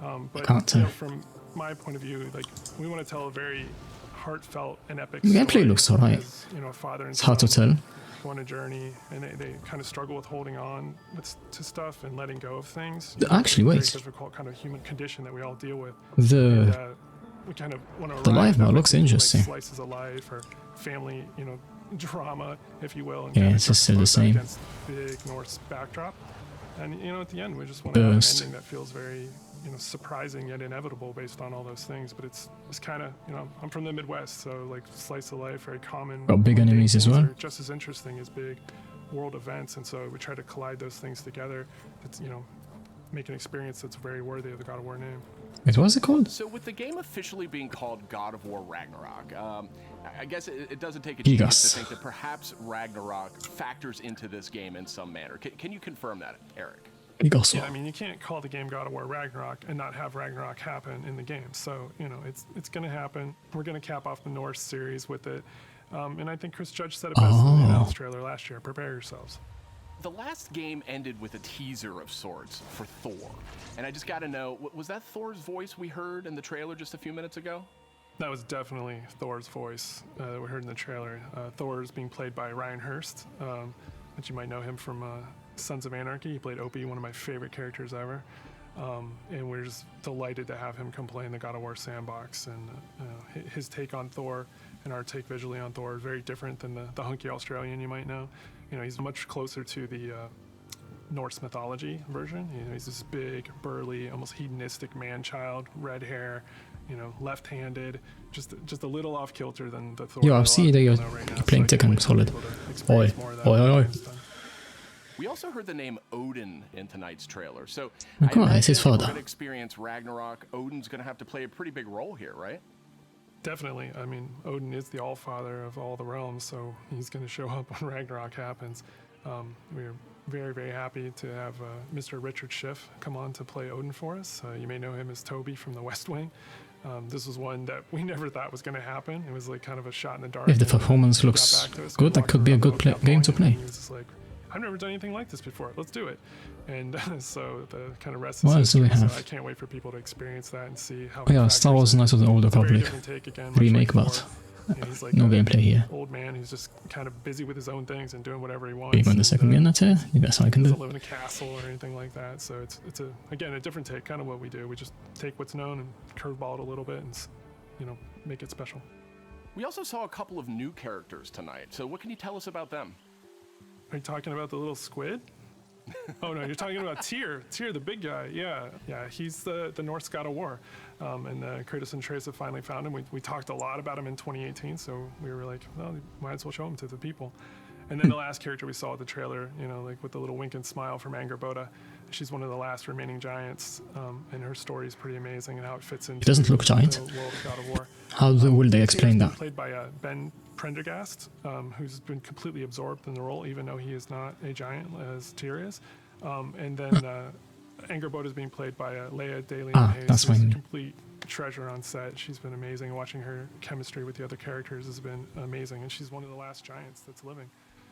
But from my point of view, we want to tell a very heartfelt and epic story. Gameplay looks alright. A father and It's hard to tell. Go on a journey, and they kind of struggle with holding on to stuff and letting go of things. Actually, wait. It's a very difficult kind of human condition that we all deal with. We kind of want to life now looks interesting. Slices of life or family, drama, if you will. And Yeah, it's just still the same. Against big Norse backdrop, and at the end, we just want to have an ending that feels very, surprising yet inevitable based on all those things. But it's kind of, I'm from the Midwest, so slice of life, very common. Got big enemies as well. Just as interesting as big world events, and so we try to collide those things together. It's make an experience that's very worthy of the God of War name. Wait, what's it called? So with the game officially being called God of War Ragnarok, I guess it doesn't take a genius to think that perhaps Ragnarok factors into this game in some manner. Can you confirm that, Eric? Yeah, I mean, you can't call the game God of War Ragnarok and not have Ragnarok happen in the game. So, it's going to happen. We're going to cap off the Norse series with it. And I think Chris Judge said it best in the announced trailer last year. Prepare yourselves. The last game ended with a teaser of sorts for Thor. And I just got to know, was that Thor's voice we heard in the trailer just a few minutes ago? That was definitely Thor's voice that we heard in the trailer. Thor is being played by Ryan Hulst, but you might know him from Sons of Anarchy. He played Opie, one of my favorite characters ever. And we're just delighted to have him come play in the God of War sandbox. And his take on Thor and our take visually on Thor is very different than the hunky Australian you might know. He's much closer to the Norse mythology version. He's this big, burly, almost hedonistic man-child, red hair, left-handed, just a little off kilter than the Thor. Yeah, I've seen that you're playing Tekken Solid. Oi. We also heard the name Odin in tonight's trailer. So Ma come mai? Sei if we're sfoda. going to experience Ragnarok, Odin's going to have to play a pretty big role here, right? Definitely. I mean, Odin is the All-Father of all the realms, so he's going to show up when Ragnarok happens. We're very, very happy to have Mr. Richard Schiff come on to play Odin for us. You may know him as Toby from The West Wing. This was one that we never thought was going to happen. It was like kind of a shot in the dark. If the performance looks good, that could be a good game to play. He was just like, I've never done anything like this before. Let's do it. And so the kind of rest What is else do we history. So have? I can't wait for people to experience that and see how. Oh yeah, Star Wars Knights of the Old Republic remake, but no gameplay here. Old man who's just kind of busy with his own things and doing whatever he wants. Being on the second minute here, that's all I can do. Doesn't live in a castle or anything like that. So it's again a different take, kind of what we do. We just take what's known and curveball it a little bit and make it special. We also saw a couple of new characters tonight. So what can you tell us about them? Are you talking about the little squid? Oh no, you're talking about Tyr, the big guy. Yeah, he's the Norse god of war, and Kratos and Atreus have finally found him. We talked a lot about him in 2018, so we were like, well, might as well show him to the people. And then the last character we saw at the trailer, like with the little wink and smile from Angerboda, she's one of the last remaining giants, and her story is pretty amazing and how it fits into It doesn't look giant. the world of God of War. How will they explain that? Played by Ben Prendergast, who's been completely absorbed in the role, even though he is not a giant as Tyr is. And then Angerboda is being played by Leia Dalian-Hayes, that's who's my a complete treasure on set. She's been amazing. Watching her chemistry with the other characters has been amazing, and she's one of the last giants that's living.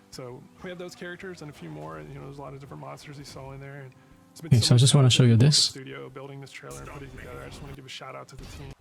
So we have those characters and a few more, and there's a lot of different monsters he saw in there. And it's been So I just want to show you this. Studio building this trailer and putting it together. I just want to give a shout out to the team.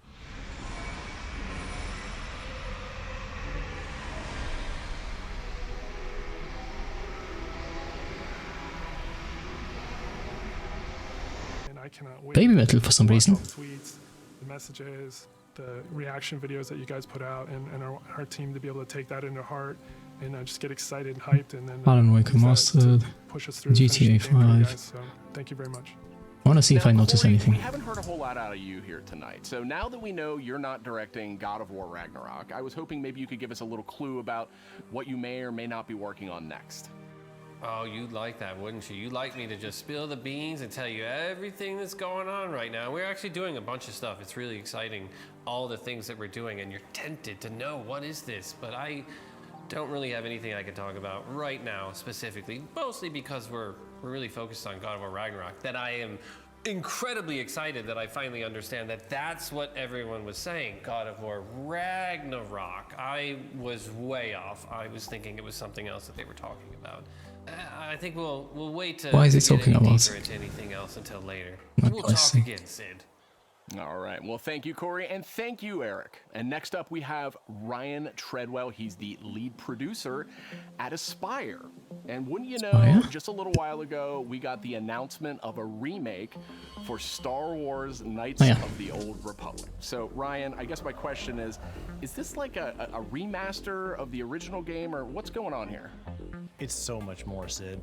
I cannot wait. Baby metal for some reason. The tweets, the messages, the reaction videos that you guys put out, and our team to be able to take that into heart and just get excited and hyped, and then Alan Wake Remastered, push us through GTA 5. So thank you very much. I want to see if I notice Corey, anything. We haven't heard a whole lot out of you here tonight. So now that we know you're not directing God of War Ragnarok, I was hoping maybe you could give us a little clue about what you may or may not be working on next. Oh, you'd like that, wouldn't you? You'd like me to just spill the beans and tell you everything that's going on right now. We're actually doing a bunch of stuff. It's really exciting, all the things that we're doing, and you're tempted to know what is this, but I don't really have anything I can talk about right now specifically, mostly because we're really focused on God of War Ragnarok, that I am incredibly excited that I finally understand that that's what everyone was saying, God of War Ragnarok. I was way off. I was thinking it was something else that they were talking about. I think we'll wait to Why is he get talking any about? deeper into anything else until later. Not We'll blessing. talk again, Sid. All right. Well, thank you, Corey, and thank you, Eric. And next up, we have Ryan Treadwell. He's the lead producer at Aspire. And wouldn't you know, Aspire? just a little while ago, we got the announcement of a remake for Star Wars Knights of the Old Republic. So, Ryan, I guess my question is this like a remaster of the original game, or what's going on here? It's so much more, Sid.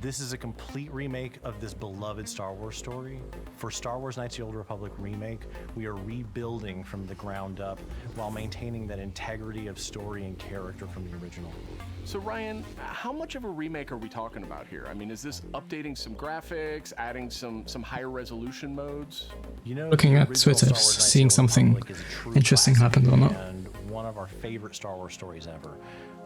This is a complete remake of this beloved Star Wars story. For Star Wars Knights of the Old Republic remake, we are rebuilding from the ground up while maintaining that integrity of story and character from the original. So Ryan, how much of a remake are we talking about here? I mean, is this updating some graphics, adding some higher resolution modes? You know, Looking the at original Twitter, Star Wars Knights of the seeing Old something Republic is a true interesting classic happened or not. and one of our favorite Star Wars stories ever.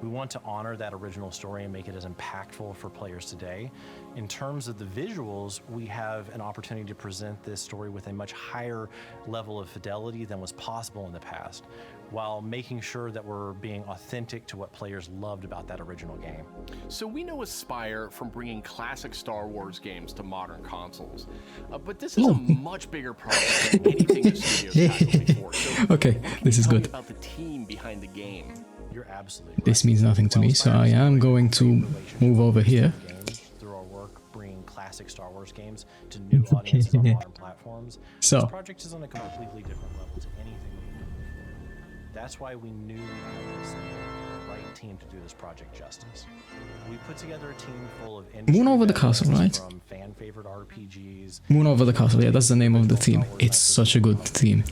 We want to honor that original story and make it as impactful for players today. In terms of the visuals, we have an opportunity to present this story with a much higher level of fidelity than was possible in the past, while making sure that we're being authentic to what players loved about that original game. So we know Aspire from bringing classic Star Wars games to modern consoles, but this is a much bigger project than anything the studio's tackled before. So Okay, this is tell me good. about the team behind the game. You're absolutely right. This means nothing to me, so I am going to move over here. Through our work bringing classic Star Wars games to new audiences on modern platforms, So. this project is on a completely different level to anything we've done before. That's why we knew we had the right team to do this project justice. We put together a team full of Moon Over the Castle, right? from fan favorite RPGs. Moon Over the Castle, yeah, that's the name of the theme. It's such a good theme.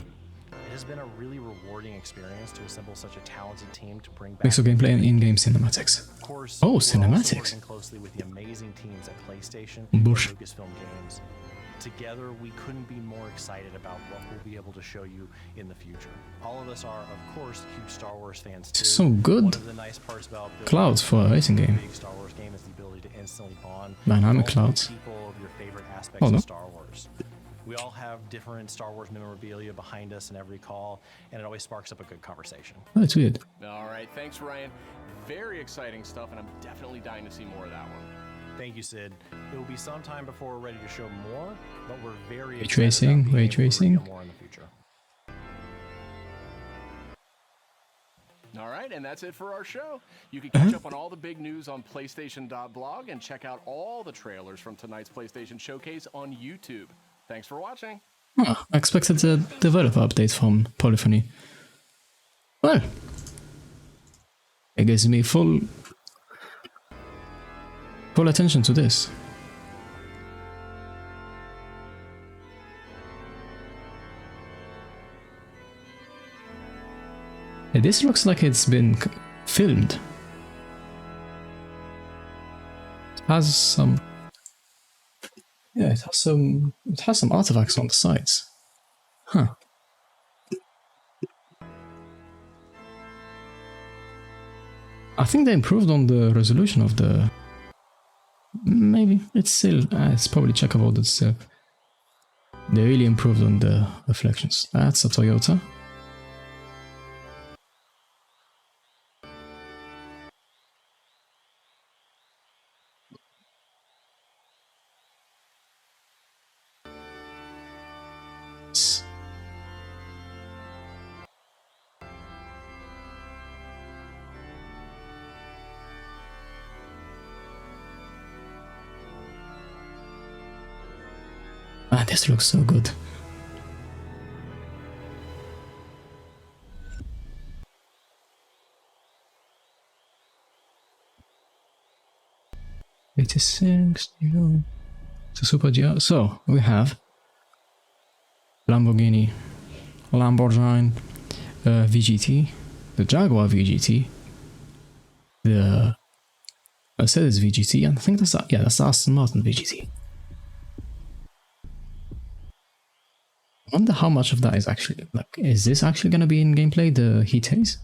It has been a really rewarding experience to assemble such a talented team to bring back Mix of gameplay and in-game cinematics. course, Oh, we're also cinematics. working closely with the amazing teams at PlayStation Bush. and Lucasfilm Games. Together, we couldn't be more excited about what we'll be able to show you in the future. All of us are, of course, huge Star Wars fans too. Some good One of the nice parts about building clouds for a racing game. big Star Wars game is the ability to instantly bond Dynamic with all the clouds. people of your favorite aspects Oh, no. of Star Wars. We all have different Star Wars memorabilia behind us in every call, and it always sparks up a good conversation. Oh, it's weird. All right, thanks, Ryan. Very exciting stuff, and I'm definitely dying to see more of that one. Thank you, Sid. It will be some time before we're ready to show more, but we're very Ray excited tracing, about being ray able to tracing. reveal more in the future. All right, and that's it for our show. You can catch up on all the big news on PlayStation.blog and check out all the trailers from tonight's PlayStation Showcase on YouTube. Thanks for watching. Oh, I expected a developer update from Polyphony. Well, it gives me full attention to this. Yeah, this looks like it's been filmed. It has some. Yeah, it has some artifacts on the sides. Huh. I think they improved on the resolution of the. Maybe it's still. It's probably checkable. It's still. They really improved on the reflections. That's a Toyota. Ah, this looks so good. '86, it's a Super GR. So we have Lamborghini, VGT, the Jaguar VGT, the Mercedes VGT, and I think that's that's the Aston Martin VGT. I wonder how much of that is actually, like, is this actually gonna be in gameplay, the heat haze?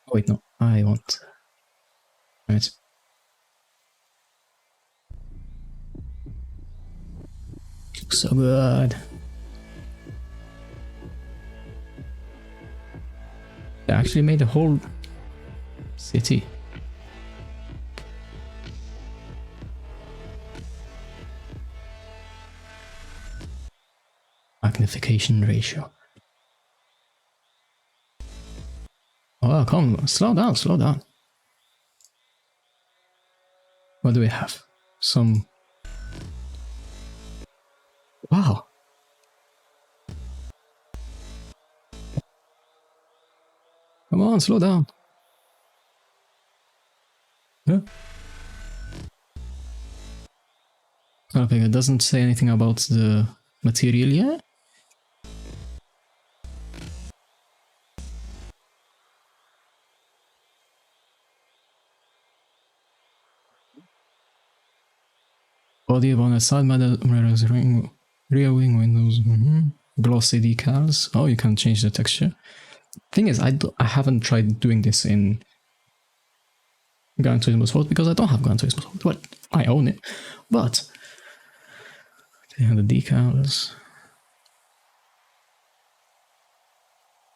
Oh, wait, no, I want. Right. Looks so good. They actually made a whole city. Magnification ratio. Oh, come on, slow down, slow down. What do we have? Some. Wow. Come on, slow down. Yeah. Okay, it doesn't say anything about the material yet. Body on the side, mirrors, rear wing windows, glossy decals. Oh, you can change the texture. Thing is, I haven't tried doing this in Gran Turismo Sport because I don't have Gran Turismo Sport. Well, I own it, but they have the decals.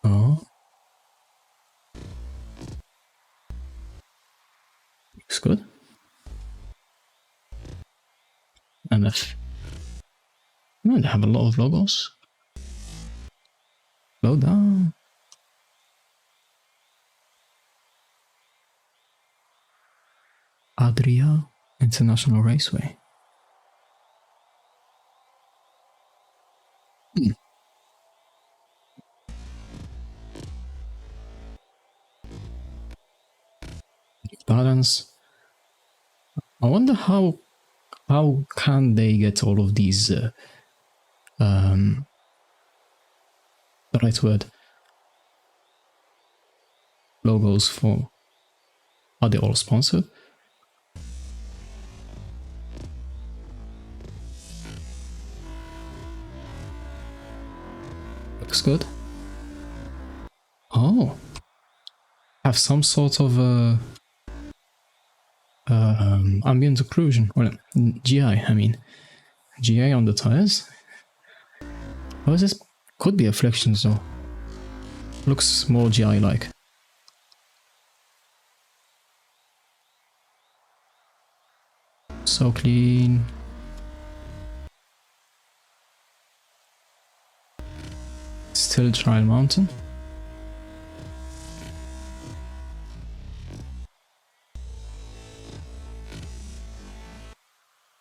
Oh, looks good. MF. No, they have a lot of logos. Slow down. Adria International Raceway. Balance. I wonder how can they get all of these the right word, logos for... Are they all sponsored? Looks good. Oh. Have some sort of ambient occlusion. Well, GI, I mean. GI on the tires. Oh, this could be afflictions though. Looks more GI-like. So clean. Still Trial Mountain.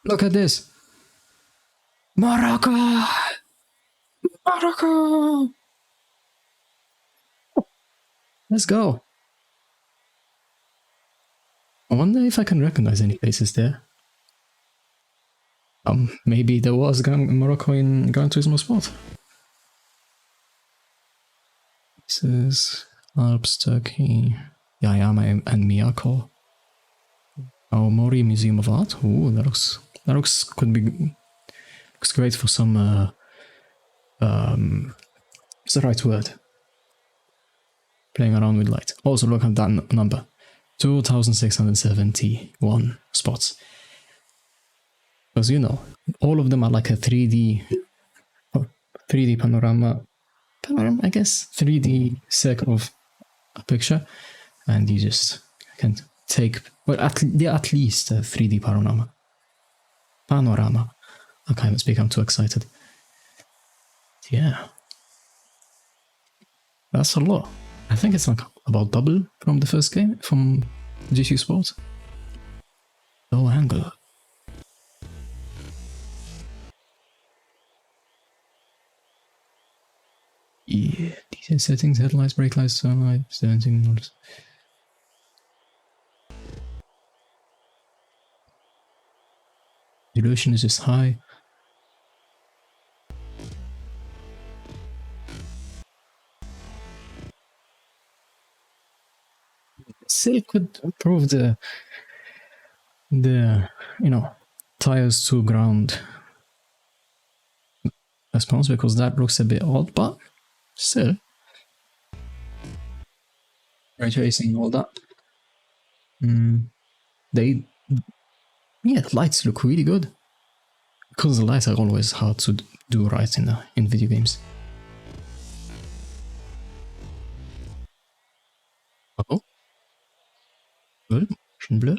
Look at this. Morocco! Morocco! Let's go. I wonder if I can recognize any faces there. Maybe there was Morocco in Gran Turismo Sport. This is Alps, Turkey. Yayama and Miyako. Aomori Museum of Art. Ooh, that looks could be looks great for some what's the right word? Playing around with light. Also look at that number. 2,671 spots. Because you know, all of them are like a 3D panorama, I guess, 3D circle of a picture, and you just can take, well, they're at least a 3D panorama. I can't even speak, I'm too excited. Yeah. That's a lot. I think it's like about double from the first game, from GT Sport. Low angle. Yeah, detail settings, headlights, brake lights, turn lights, turn signals. Resolution is just high. Still could improve the you know, tires to ground response, because that looks a bit odd, but still. Ray tracing and all that. Yeah, the lights look really good. Because the lights are always hard to do right in video games. Oh. Good. Motion blur.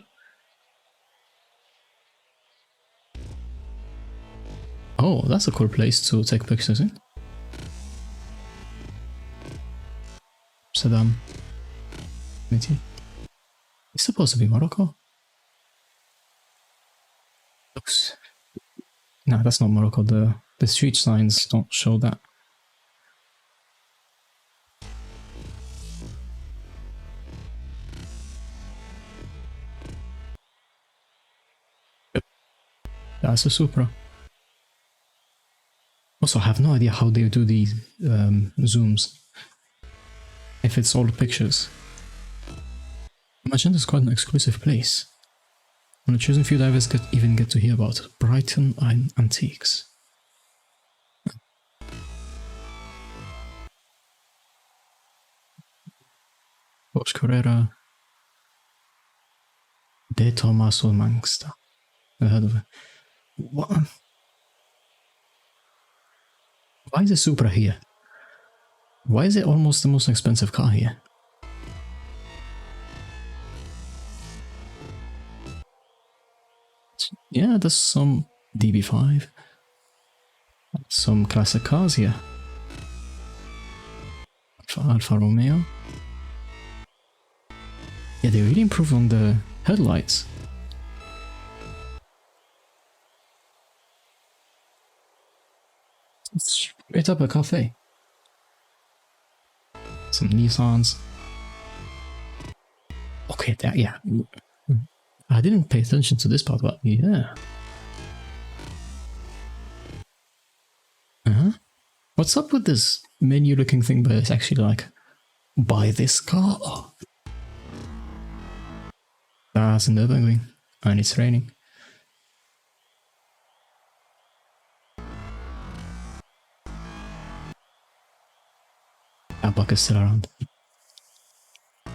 Oh, that's a cool place to take pictures in. Saddam. It's supposed to be Morocco. Looks. No, that's not Morocco. The street signs don't show that. Yep. That's a Supra. Also, I have no idea how they do these zooms. If it's all pictures. Imagine this is quite an exclusive place. When a chosen few divers even get to hear about it. Brighton Antiques. Porsche Carrera. De Tomaso Mangsta. I heard of it. What? Why is the Supra here? Why is it almost the most expensive car here? Yeah, there's some DB5. Some classic cars here. Alfa Romeo. Yeah, they really improved on the headlights. It's straight up a cafe. Some Nissans. Okay, yeah. I didn't pay attention to this part, but yeah. What's up with this menu looking thing, but it's actually like, buy this car? That's an urban wing, and it's raining. That buck is still around. I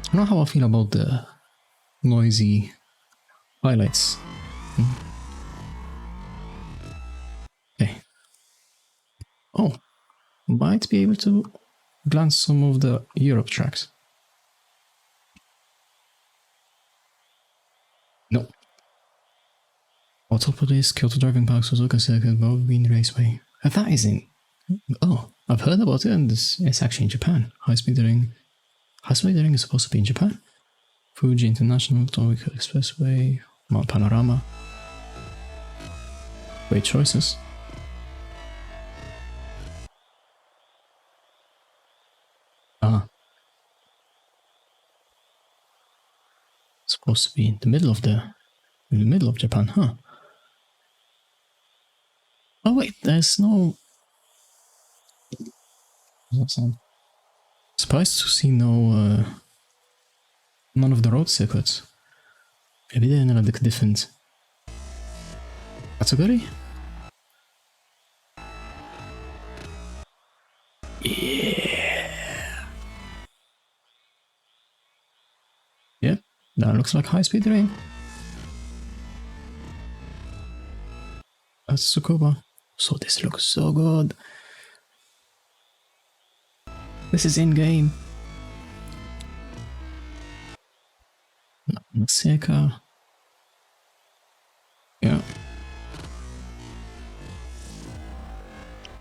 don't know how I feel about the noisy highlights. Okay. Oh, might be able to glance some of the Europe tracks. No. Autopolis, Kyoto Driving Park, Suzuka Circuit, Wolverine Raceway. That isn't. Oh, I've heard about it, and it's actually in Japan. High-speed ring. High-speed ring is supposed to be in Japan. Fuji International, Tokyo Expressway, Mount Panorama. Great choices. Supposed to be in the middle of Japan, huh? Oh wait, there's no. Does that sound? Surprised to see none of the road circuits. Maybe they're in a different category. Yeah. Yep, that looks like high-speed ring. That's Tsukuba. So this looks so good. This is in-game. Masquerade. Yeah.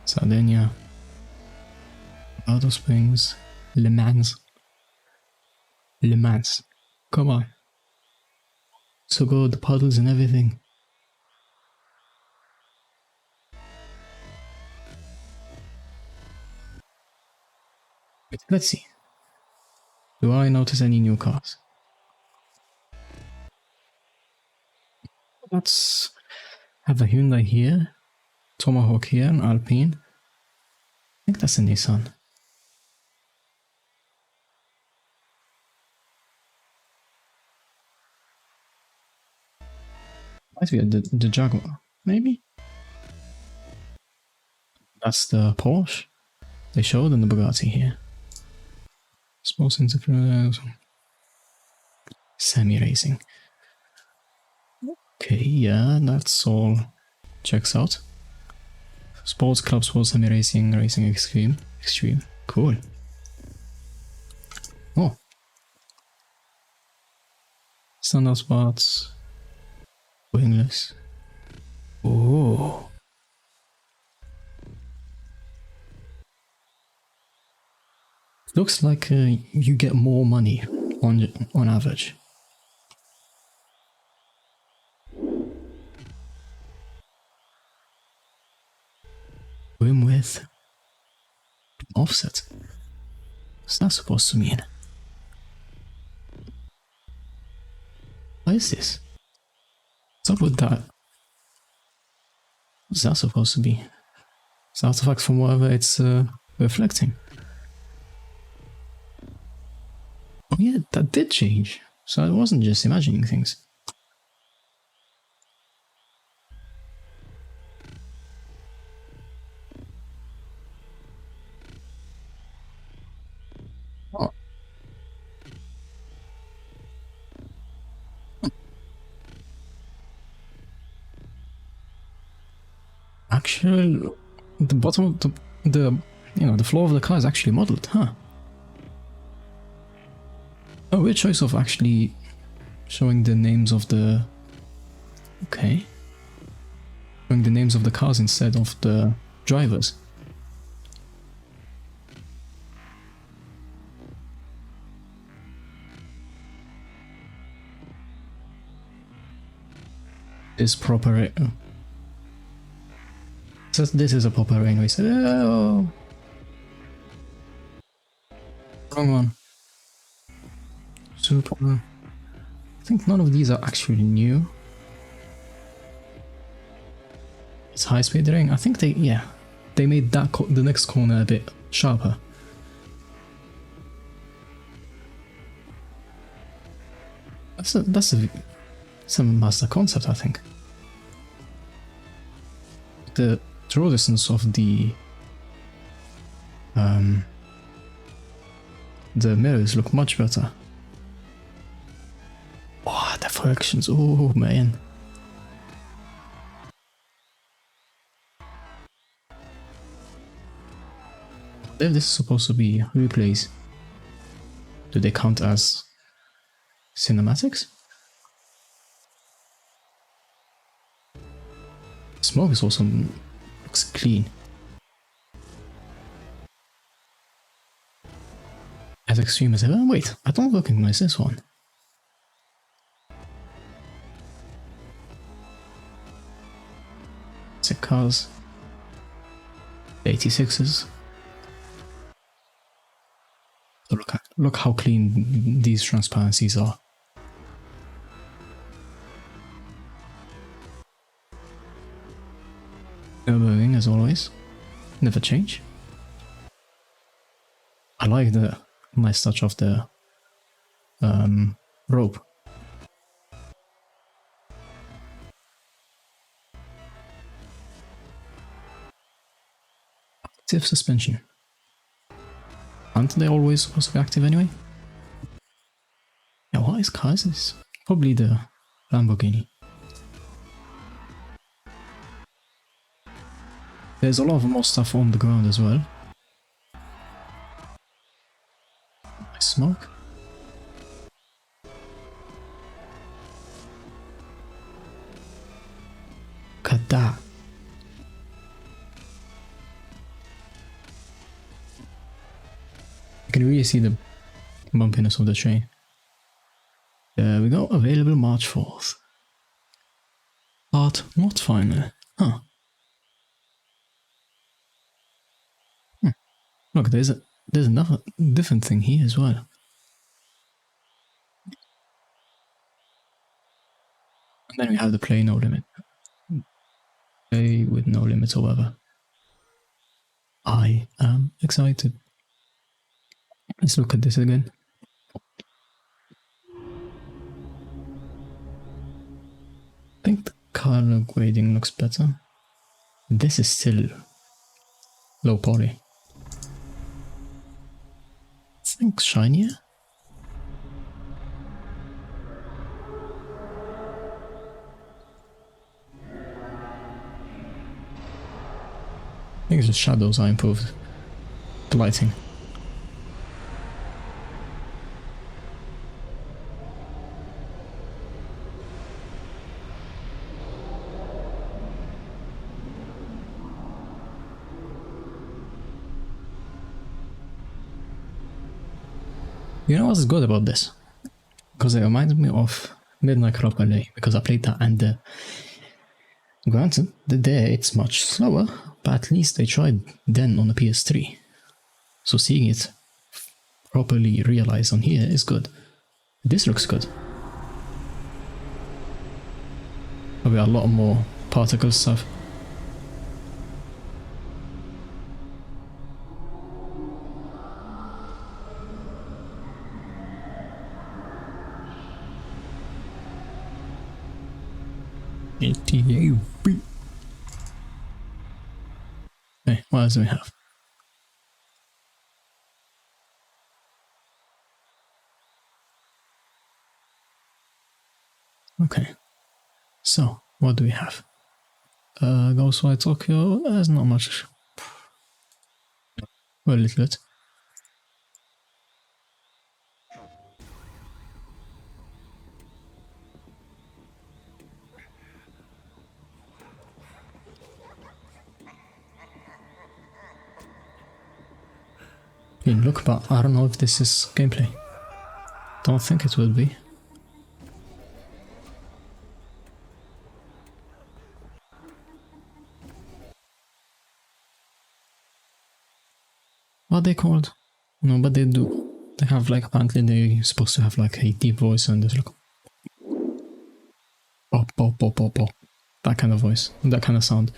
Sardinia. Auto Springs. Le Mans. Le Mans. Come on. So good, the puddles and everything. Wait, let's see. Do I notice any new cars? Let's have a Hyundai here, Tomahawk here, an Alpine. I think that's a Nissan. Might be the Jaguar, maybe? That's the Porsche they showed, and the Bugatti here. Sports entrepreneurs, semi-racing. Okay, yeah, that's all checks out. Sports club, sports semi-racing, racing extreme, cool. Oh, standard spots, wingless. Oh. Looks like you get more money on average. Swim with offset. What's that supposed to mean? What is this? What's up with that? What's that supposed to be? It's artifacts from whatever it's reflecting. Oh yeah, that did change. So I wasn't just imagining things. Oh. Actually, the bottom of the floor of the car is actually modeled, huh? Oh, weird choice of actually showing the names of the... Okay. Showing the names of the cars instead of the drivers. Is proper... So this is a proper rain race. Oh. Wrong one. Super. I think none of these are actually new. It's high speed ring. I think they made that the next corner a bit sharper. That's a master concept, I think. The draw distance of the mirrors look much better. Oh, the fractions, oh man. If this is supposed to be replays, do they count as cinematics? Smoke is also looks clean. As extreme as ever. Wait, I don't recognize this one. Sick cars. 86s. So look how clean these transparencies are. Turboing as always. Never change. I like the nice touch of the rope. Active suspension. Aren't they always supposed to be active anyway? Yeah, what is car is this? Probably the Lamborghini. There's a lot of more stuff on the ground as well. Nice smoke. Look at that. You can really see the bumpiness of the train. There we go, available March 4th. But not final. Huh. Look, there's another different thing here as well. And then we have the play no limit. Play with no limit however. I am excited. Let's look at this again. I think the color grading looks better. This is still low poly. I think shinier. I think it's the shadows are improved. The lighting. You know what's good about this? Because it reminds me of Midnight Club LA, because I played that and granted, there it's much slower, but at least they tried then on the PS3. So seeing it properly realized on here is good. This looks good. Probably a lot more particle stuff. GTAV. Hey, what else do we have? Okay, so what do we have? Ghostwire Tokyo, there's not much. Well, a little bit. Look, but I don't know if this is gameplay. Don't think it will be. What are they called? No, but they do. They have like, apparently they're supposed to have like a deep voice and there's like pop, pop, pop, pop, pop. That kind of voice, that kind of sound.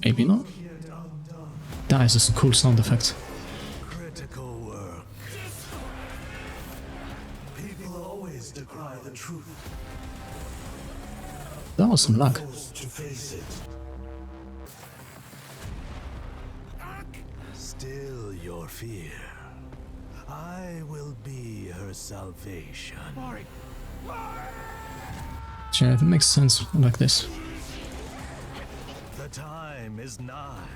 Maybe not. That is a cool sound effect. Critical work. People always decry the truth. That was some lag. To face it. Still your fear. I will be her salvation. Yeah, it makes sense like this. The time is nigh.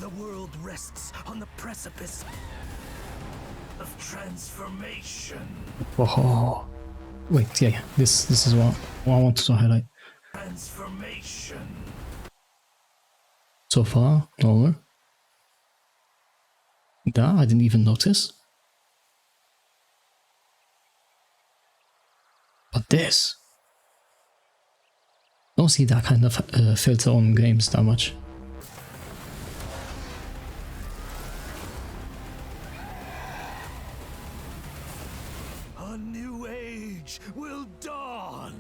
The world rests on the precipice of transformation. Oh, wait, yeah, this is what I wanted to highlight. Transformation. So far, over. That I didn't even notice. But this, don't see that kind of filter on games that much. A new age will dawn.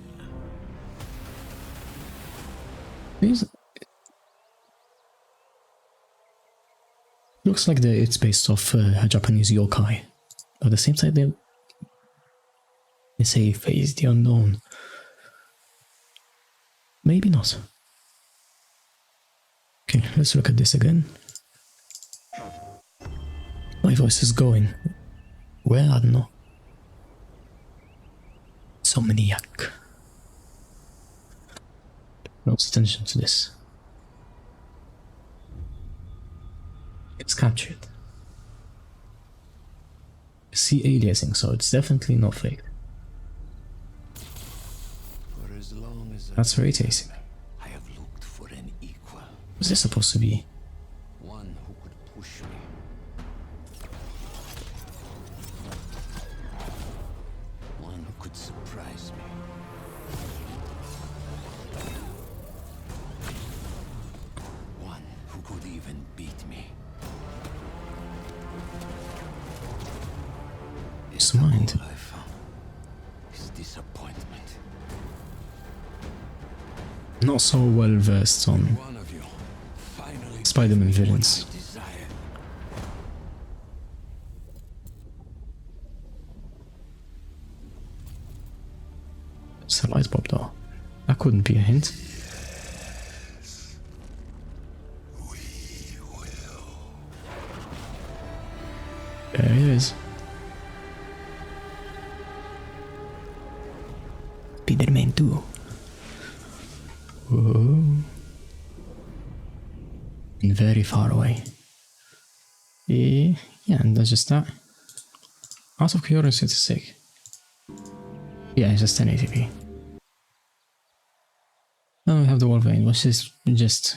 These looks like it's based off a Japanese yokai. But at the same time, they say face the unknown. Maybe not. Okay, let's look at this again. My voice is going. Where? I don't know. Insomniac. No attention to this. It's captured. I see aliasing, so it's definitely not fake. That's very tasty. I have looked for an equal. What's this supposed to be? One who could push me. One who could surprise me. One who could even beat me. His mind. All I found is disappointment. Not so well versed on Spider-Man villains. It's a light bulb though. That couldn't be a hint. There it is. Spider-Man 2. Whoa. And very far away. Yeah, and that's just that. Out of curiosity's sake. Yeah, it's just 1080p. Now we have the Wolverine, which is just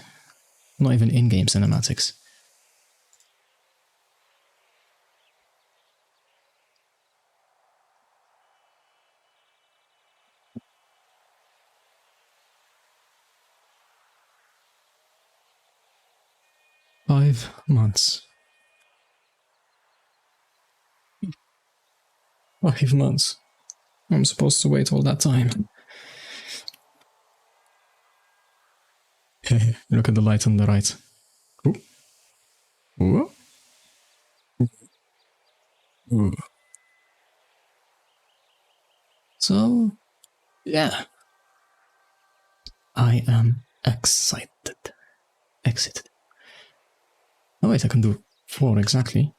not even in-game cinematics. Five months. 5 months. I'm supposed to wait all that time. Look at the light on the right. Ooh. Ooh. Ooh. So, yeah. I am excited. Excited. Oh wait, I can do 4 exactly.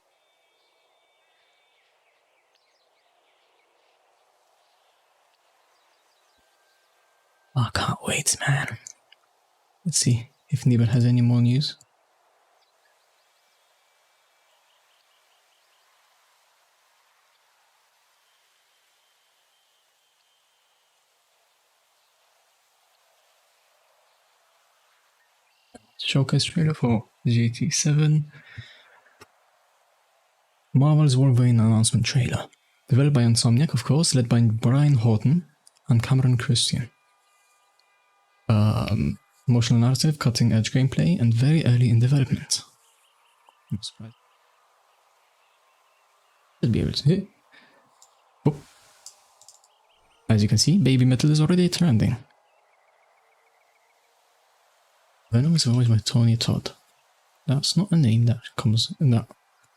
I can't wait, man. Let's see if Nibel has any more news. Showcase trailer for GT7. Marvel's Wolverine announcement trailer. Developed by Insomniac, of course, led by Brian Horton and Cameron Christian. Emotional narrative, cutting edge gameplay, and very early in development. Should be able to hit. Oh. As you can see, Baby Metal is already trending. Venom is always by Tony Todd. That's not a name that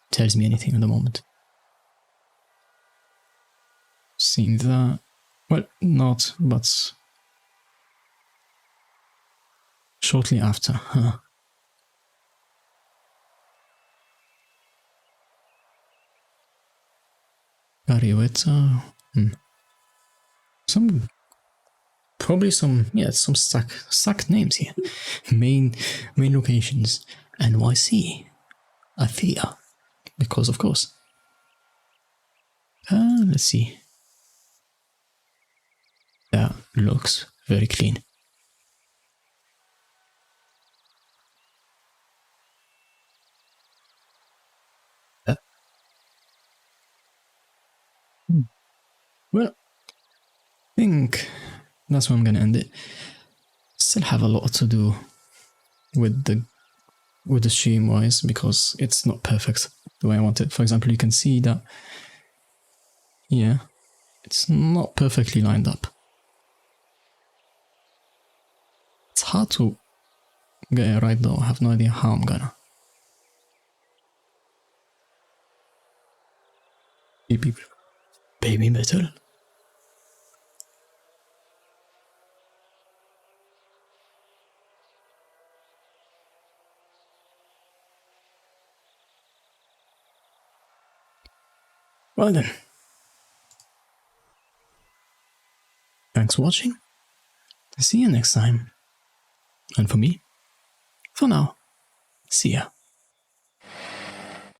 tells me anything at the moment. Seeing that, well, not, but shortly after, huh? Ariweta, probably some stuck names here. main locations, NYC, Athea, because of course. Let's see. That looks very clean. Well, I think that's where I'm gonna end it. Still have a lot to do with the stream wise because it's not perfect the way I want it. For example, you can see that, yeah, it's not perfectly lined up. It's hard to get it right though. I have no idea how I'm gonna. Baby metal. Well then, thanks for watching, see you next time, and for me, for now, see ya.